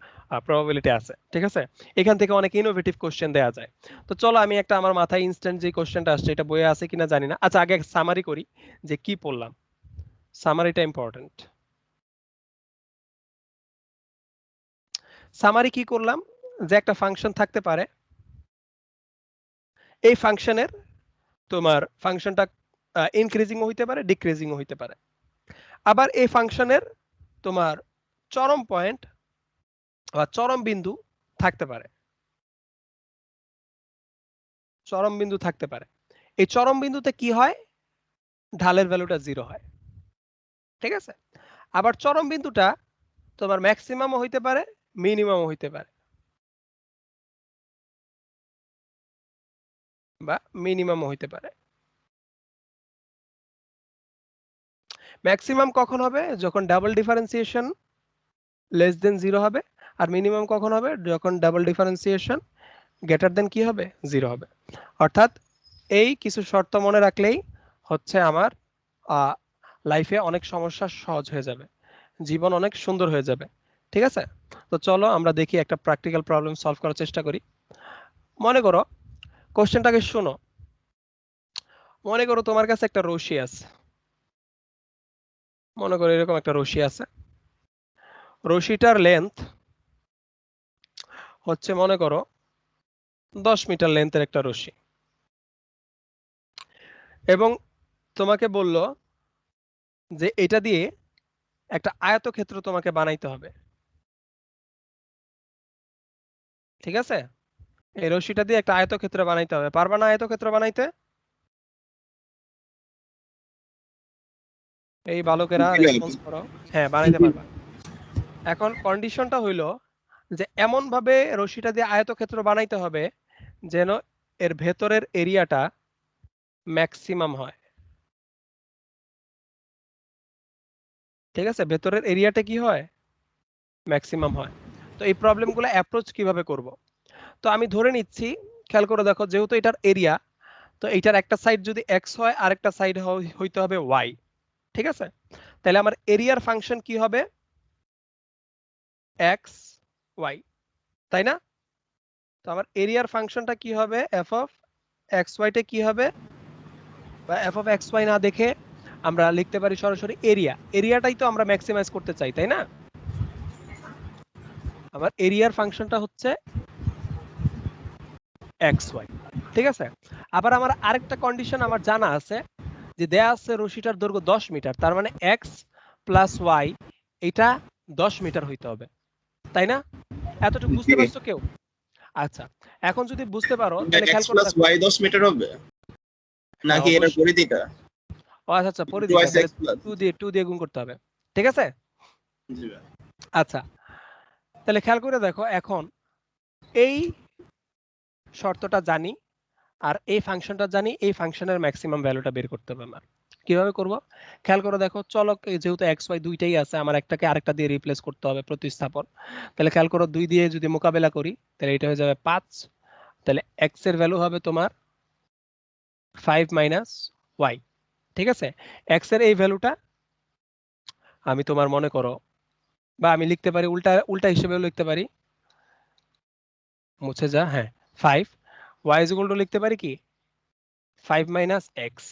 প্রবাবিলিটি আছে। ঠিক আছে, এখান থেকে অনেক ইনোভেটিভ কোশ্চেন দেয়া যায়। তো চলো আমি একটা আমার মাথায় ইনস্ট্যান্ট যে কোশ্চেনটা আসছে এটা বইয়ে আছে কিনা জানি না। আচ্ছা আগে সামারি করি যে কি পড়লাম, সামারিটা ইম্পর্টেন্ট। সামারি কি করলাম, যে একটা ফাংশন থাকতে পারে, এই ফাংশনের তোমার ফাংশনটা ইনক্রিজিং হইতে পারে ডিক্রিজিং হইতে পারে, আবার এই ফাংশনের তোমার চরম পয়েন্ট বা চরম বিন্দু থাকতে পারে, চরম বিন্দু থাকতে পারে। এই চরম বিন্দুতে কি হয়, ঢালের ভ্যালুটা 0 হয়। ঠিক আছে, আবার চরম বিন্দুটা তোমার ম্যাক্সিমামও হইতে পারে মিনিমামও হইতে পারে বা মিনিমামও হইতে পারে। ম্যাক্সিমাম কখন হবে, যখন ডাবল ডিফারেন্সিয়েশন লেস দেন 0 হবে, আর মিনিমাম কখন হবে, যখন ডাবল ডিফারেন্সিয়েশন গ্রেটার দেন কি হবে 0 হবে। অর্থাৎ এই কিছু শর্ত মনে রাখলেই হচ্ছে আমার লাইফে অনেক সমস্যা সহজ হয়ে যাবে, জীবন অনেক সুন্দর হয়ে যাবে। ঠিক আছে, তো চলো আমরা দেখি একটা প্র্যাকটিক্যাল প্রবলেম সলভ করার চেষ্টা করি। মনে করো, কোশ্চেনটাকে শোনো। মনে করো তোমার কাছে একটা রশি আছে, মনে করো এরকম একটা রশি আছে, রশিটার লেন্থ হচ্ছে মনে করো 10 মিটার লেন্থের একটা রশি, এবং তোমাকে বলল যে এটা দিয়ে একটা আয়তক্ষেত্র তোমাকে বানাইতে হবে। ঠিক আছে, এই রশিটা দিয়ে একটা আয়তক্ষেত্র বানাইতে হবে, পারবা না আয়তক্ষেত্র বানাইতে? এই বালকেরা রেসপন্স করো, হ্যাঁ বানাইতে পারবা। এখন কন্ডিশনটা হইলো যে এমন ভাবে রশিটা দিয়ে আয়তক্ষেত্র বানাইতে হবে যেন এর ভেতরের এরিয়াটা ম্যাক্সিমাম হয়। ঠিক আছে, ভেতরের এরিয়াটা কি হয়, ম্যাক্সিমাম হয়। তো এই প্রবলেমগুলো অ্যাপ্রোচ কিভাবে করব? তো আমি ধরে নিচ্ছি, খেয়াল করে দেখো, যেহেতু এটার এরিয়া, তো এটার একটা সাইড যদি এক্স হয় আর একটা সাইড হইতে হবে ওয়াই। ঠিক আছে, তাহলে আমার এরিয়ার ফাংশন কি হবে, এক্স ওয়াই, তাই না? তো আমার এরিয়ার ফাংশনটা কি হবে, এফ অফ এক্স ওয়াইটা কি হবে, বা এফ অফ এক্স ওয়াই না দেখে আমরা লিখতে পারি সরাসরি এরিয়া। এরিয়াটাই তো আমরা ম্যাক্সিমাইজ করতে চাই, তাই না? আমার এরিয়ার ফাংশনটা হচ্ছে এক্স ওয়াই। ঠিক আছে, আবার আমার আরেকটা কন্ডিশন আমার জানা আছে, যে দেয়া আছে রশিটার দৈর্ঘ্য 10 মিটার, তার মানে এক্স প্লাস ওয়াই এটা 10 মিটার হইতে হবে, তাই না? এতটুকু বুঝতে পারছো কেউ? আচ্ছা, এখন যদি বুঝতে পারো তাহলে খেয়াল x করে দেখো। y 10 মিটার হবে হ্যাঁ নাকি এর অবশ্যই। পরিধিটা? ও আচ্ছা আচ্ছা, পরিধিটা, twice তাহলে x plus 2 দিয়ে গুণ করতে হবে। ঠিক আছে, জি ভাই। আচ্ছা তাহলে খেয়াল করে দেখো, এখন এই শর্তটা জানি আর এই ফাংশনটা জানি, এই ফাংশনের ম্যাক্সিমাম ভ্যালুটা বের করতে হবে আমার। কিভাবে করব, খেয়াল করে দেখো, চলক যেহেতু এক্স ওয়াই দুইটাই আছে, আমার একটাকে আরেকটা দিয়ে রিপ্লেস করতে হবে, প্রতিস্থাপন। তাহলে খেয়াল করো, 2 দিয়ে যদি মোকাবেলা করি তাহলে এটা হয়ে যাবে 5। তাহলে এক্স এর ভ্যালু হবে তোমার 5 মাইনাস ওয়াই। ঠিক আছে, এক্স এর এই ভ্যালুটা আমি তোমার মনে করো, বা আমি লিখতে পারি উল্টা উল্টা হিসেবেও লিখতে পারি, মুছে যা, হ্যাঁ 5। ওয়াই ইজ ইকুয়াল টু লিখতে পারি কি 5 মাইনাস এক্স।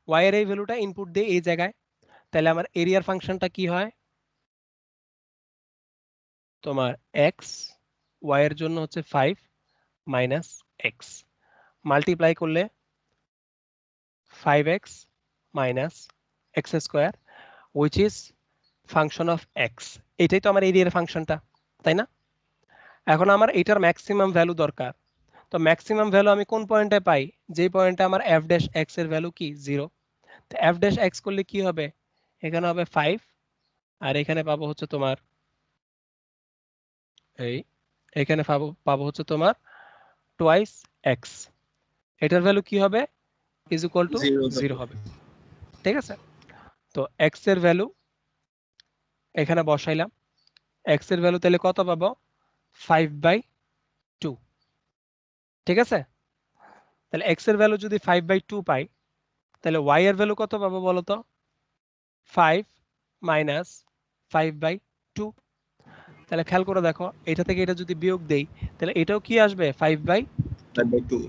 ওয়াই এর এই ভ্যালুটা ইনপুট দিয়ে এই জায়গায়, তাহলে আমার এরিয়ার ফাংশনটা কি হয়, তোমার এক্স ওয়াই এর জন্য হচ্ছে 5 মাইনাস এক্স, মাল্টিপ্লাই করলে 5x minus x square, which is function of x. এটাই তো আমার এরিয়ার ফাংশনটা, তাই না? এখন আমার এটার ম্যাক্সিমাম ভ্যালু দরকার। তো ম্যাক্সিমাম ভ্যালু আমি কোন পয়েন্টে পাই, যে পয়েন্টে আমার এফ ড্যাশ এক্স এর ভ্যালু কি 0। তো এফ ড্যাশ এক্স করলে কি হবে, এখানে হবে 5, আর এখানে পাবো হচ্ছে তোমার এই, এখানে পাবো হচ্ছে তোমার টোয়াইস এক্স। এটার ভ্যালু কি হবে, ইজ ইকুয়াল টু 0 হবে। ঠিক আছে, তো এক্স এর ভ্যালু এখানে বসাইলাম, এক্স এর ভ্যালু তাহলে কত পাবো, 5/2। ঠিক আছে, তাহলে এক্স এর ভ্যালু যদি 5/2 পাই, তাহলে ওয়াই এর ভ্যালু কত পাবো বলো তো, 5 মাইনাস 5/2। তাহলে খেয়াল করে দেখো, এটা থেকে এটা যদি বিয়োগ দেই তাহলে এটাও কি আসবে 5/2।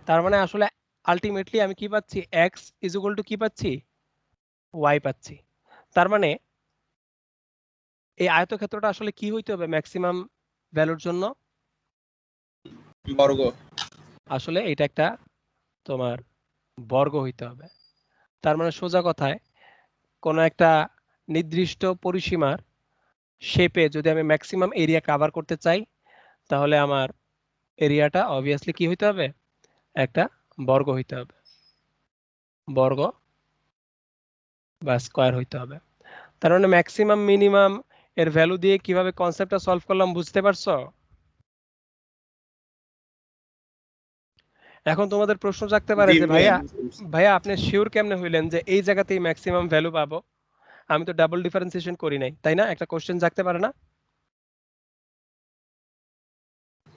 তার মানে আসলে আলটিমেটলি আমি কি পাচ্ছি, এক্স ইজ ইকুয়াল টু কি পাচ্ছি, ওয়াই পাচ্ছি। তার মানে এই আয়তক্ষেত্রটা আসলে কি হইতে হবে ম্যাক্সিমাম ভ্যালুর জন্য, বর্গ। আসলে এটা একটা তোমার বর্গ হইতে হবে। তার মানে সোজা কথায় কোনো একটা নির্দিষ্ট পরিসীমার শেপে যদি আমি ম্যাক্সিমাম এরিয়া কভার করতে চাই, তাহলে আমার এরিয়াটা অবভিয়াসলি কি হইতে হবে, একটা বর্গ হইতে হবে, বর্গ বা স্কয়ার হইতে হবে। তার মানে ম্যাক্সিমাম মিনিমাম এর ভ্যালু দিয়ে কিভাবে কনসেপ্টটা সলভ করলাম বুঝতে পারছো? এখন তোমাদের প্রশ্ন জাগতে পারে জি যে ভাই, ভাইয়া, ভাইয়া আপনি শিওর কেমনে হইলেন যে এই জায়গাতেই ম্যাক্সিমাম ভ্যালু পাবো, আমি তো ডাবল ডিফারেন্সিয়েশন করি নাই, তাই না? একটা কোশ্চেন জাগতে পারে না?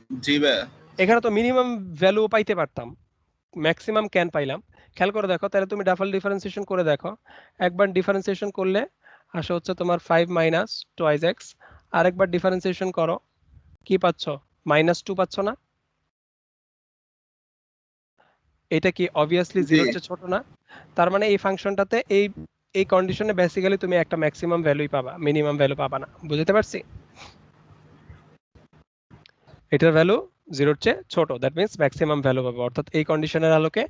জি ভাই। এখানে তো মিনিমাম ভ্যালু পাইতে পারতাম, ম্যাক্সিমাম ক্যান পাইলাম। খেয়াল করে দেখো, তাহলে তুমি ডাবল ডিফারেন্সিয়েশন করে দেখো। একবার ডিফারেন্সিয়েশন করলে আসে হচ্ছে তোমার 5 মাইনাস টুয়াইস এক্স, আরেকবার ডিফারেন্সিয়েশন করো, কি পাচ্ছ? -2 পাচ্ছ না? এটা কি অবভিয়াসলি জি। জিরোর চেয়ে ছোট না? তার মানে এই ফাংশনটাতে এই কন্ডিশনে বেসিক্যালি তুমি একটা ম্যাক্সিমাম ভ্যালুই পাবা, মিনিমাম ভ্যালু পাবা না। বুঝতে পারছি? এটার ভ্যালু জিরোর চেয়ে ছোট, দ্যাট মিন্স ম্যাক্সিমাম ভ্যালু পাবো, অর্থাৎ এই কন্ডিশনের আলোকে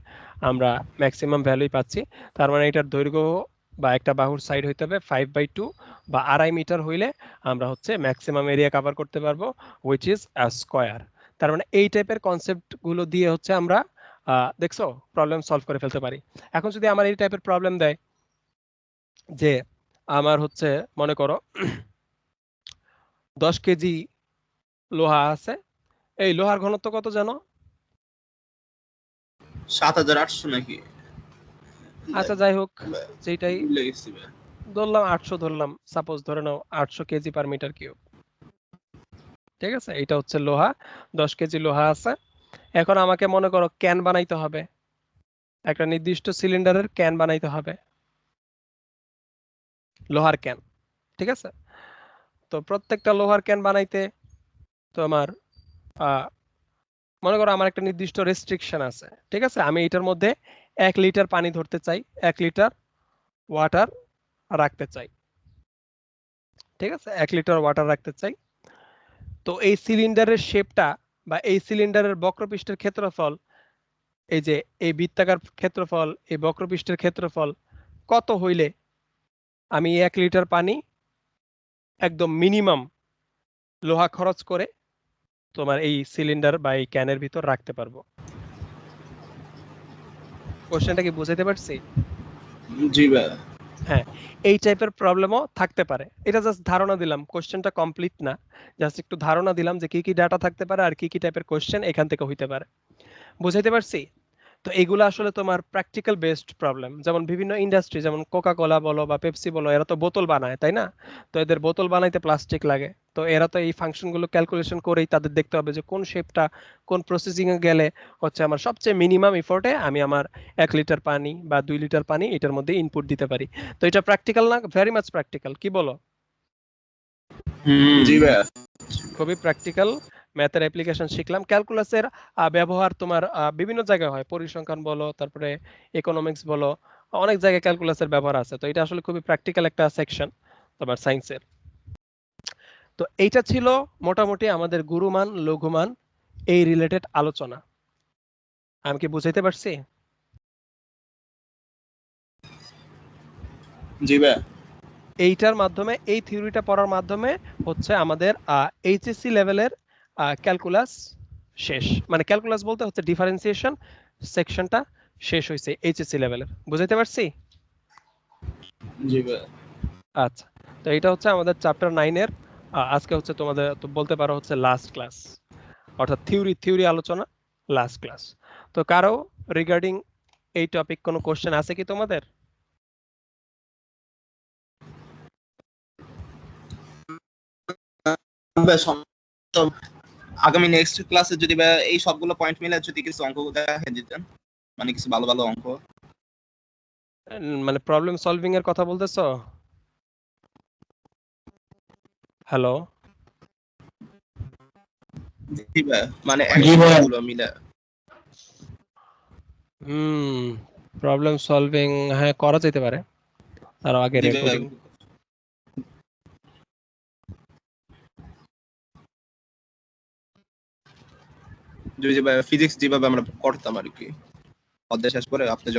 আমরা ম্যাক্সিমাম ভ্যালুই পাচ্ছি। তার মানে এটার দৈর্ঘ্য বা একটা বাহুর সাইড হইতে হবে 5/2 বা 2.5 মিটার হইলে আমরা হচ্ছে ম্যাক্সিমাম এরিয়া কভার করতে পারবো, হুইচ ইজ আ স্কয়ার। তার মানে এই টাইপের কনসেপ্ট গুলো দিয়ে হচ্ছে আমরা দেখছো প্রবলেম সলভ করে ফেলতে পারি। এখন যদি আমার এই টাইপের প্রবলেম দেয় যে আমার হচ্ছে মনে করো 10 কেজি লোহা আছে, এই লোহার ঘনত্ব কত জানো? 7800 নাকি? আচ্ছা যাই হোক, যেটাই ভুলে গেছি ভাই। ধরলাম 800, ধরলাম সাপোজ, ধরে নাও 800 কেজি পার মিটার কিউব। ঠিক আছে, এটা হচ্ছে লোহা, 10 কেজি লোহা আছে। এখন আমাকে মনে করো ক্যান বানাইতে হবে, একটা নির্দিষ্ট সিলিন্ডারের ক্যান বানাইতে হবে, লোহার ক্যান। ঠিক আছে, তো প্রত্যেকটা লোহার ক্যান বানাইতে তোমার মনে করো আমার একটা নির্দিষ্ট রেস্ট্রিকশন আছে। ঠিক আছে, আমি এটার মধ্যে 1 লিটার পানি ধরতে চাই, 1 লিটার ওয়াটার রাখতে চাই। ঠিক আছে, 1 লিটার ওয়াটার রাখতে চাই। তো এই সিলিন্ডারের শেপটা বা এই সিলিন্ডারের বক্রপৃষ্ঠের ক্ষেত্রফল, এই যে এই বৃত্তাকার ক্ষেত্রফল, এই বক্রপৃষ্ঠের ক্ষেত্রফল কত হইলে আমি 1 লিটার পানি একদম মিনিমাম লোহা খরচ করে তোমার এই সিলিন্ডার বা এই ক্যানের ভিতর রাখতে পারবো? কোশ্চেনটা কি বুঝাইতে পারছি? জি ভাই। হ্যাঁ, এই টাইপের প্রবলেমও থাকতে পারে। এটা জাস্ট ধারণা দিলাম, কোশ্চেনটা কমপ্লিট না, জাস্ট একটু ধারণা দিলাম যে কি কি ডাটা থাকতে পারে আর কি কি টাইপের কোশ্চেন এখান থেকে হইতে পারে। বুঝাইতে পারছি? তো এগুলো আসলে তোমার প্র্যাকটিক্যাল বেসড প্রবলেম। যেমন বিভিন্ন ইন্ডাস্ট্রি, যেমন কোকা কোলা বলো বা পেপসি বলো, এরা তো বোতল বানায়, তাই না? তো এদের বোতল বানাইতে প্লাস্টিক লাগে, তো এরা তো এই ফাংশনগুলো ক্যালকুলেশন করেই তাদের দেখতে হবে যে কোন শেপটা কোন প্রসেসিং এ গেলে হচ্ছে আমার সবচেয়ে মিনিমাম ইফোর্টে আমি আমার 1 লিটার পানি বা 2 লিটার পানি এটার মধ্যে ইনপুট দিতে পারি। তো এটা প্র্যাকটিক্যাল না? ভেরি মাচ প্র্যাকটিক্যাল, কি বলো? জি ভাই। খুবই প্র্যাকটিক্যাল ম্যাথের অ্যাপ্লিকেশন শিখলাম। ক্যালকুলাসের ব্যবহার তোমার বিভিন্ন জায়গায় হয়, পরিসংখ্যান বলো, তারপরে ইকোনমিক্স বলো, অনেক জায়গায় ক্যালকুলাসের ব্যবহার আছে। তো এটা আসলে খুবই প্র্যাকটিক্যাল একটা সেকশন তোমার সায়েন্সের। তো এইটা ছিল মোটামুটি আমাদের গুরুমান লঘুমান এই রিলেটেড আলোচনা। আমি কি বুঝাইতে পারছি? জি ভাই। এইটার মাধ্যমে, এই থিওরিটা পড়ার মাধ্যমে হচ্ছে আমাদের এইচএসসি লেভেলের ক্যালকুলাস শেষ। মানে ক্যালকুলাস বলতে হচ্ছে ডিফারেন্সিয়েশন সেকশনটা শেষ হয়েছে এইচএসসি লেভেলের। বুঝাইতে পারছি? জি ভাই। আচ্ছা, তো এটা হচ্ছে আমাদের চ্যাপ্টার 9 এর আজকে হচ্ছে তোমাদের তো বলতে পারো হচ্ছে লাস্ট ক্লাস, অর্থাৎ থিওরি আলোচনা লাস্ট ক্লাস। তো কারো রিগার্ডিং এই টপিক কোনো কোশ্চেন আছে কি তোমাদের? ভাই, তো আগামী নেক্সট ক্লাসে যদি ভাই এই সবগুলো পয়েন্ট মিলে যদি কিছু অঙ্ক দেখাই দিতেন, মানে কিছু ভালো ভালো অঙ্ক। মানে প্রবলেম সলভিং এর কথা বলতেছো? হ্যালো? জি ভাই, মানে জি ভাই। একগুলো মিলে। প্রবলেম সলভিং হ্যাঁ করা যেতে পারে, তার আগে জি ভাই। রেকর্ডিং। জি ভাই, ফিজিক্স যেভাবে আমরা করতাম আর কি, অধ্যায় শেষ করে আপনি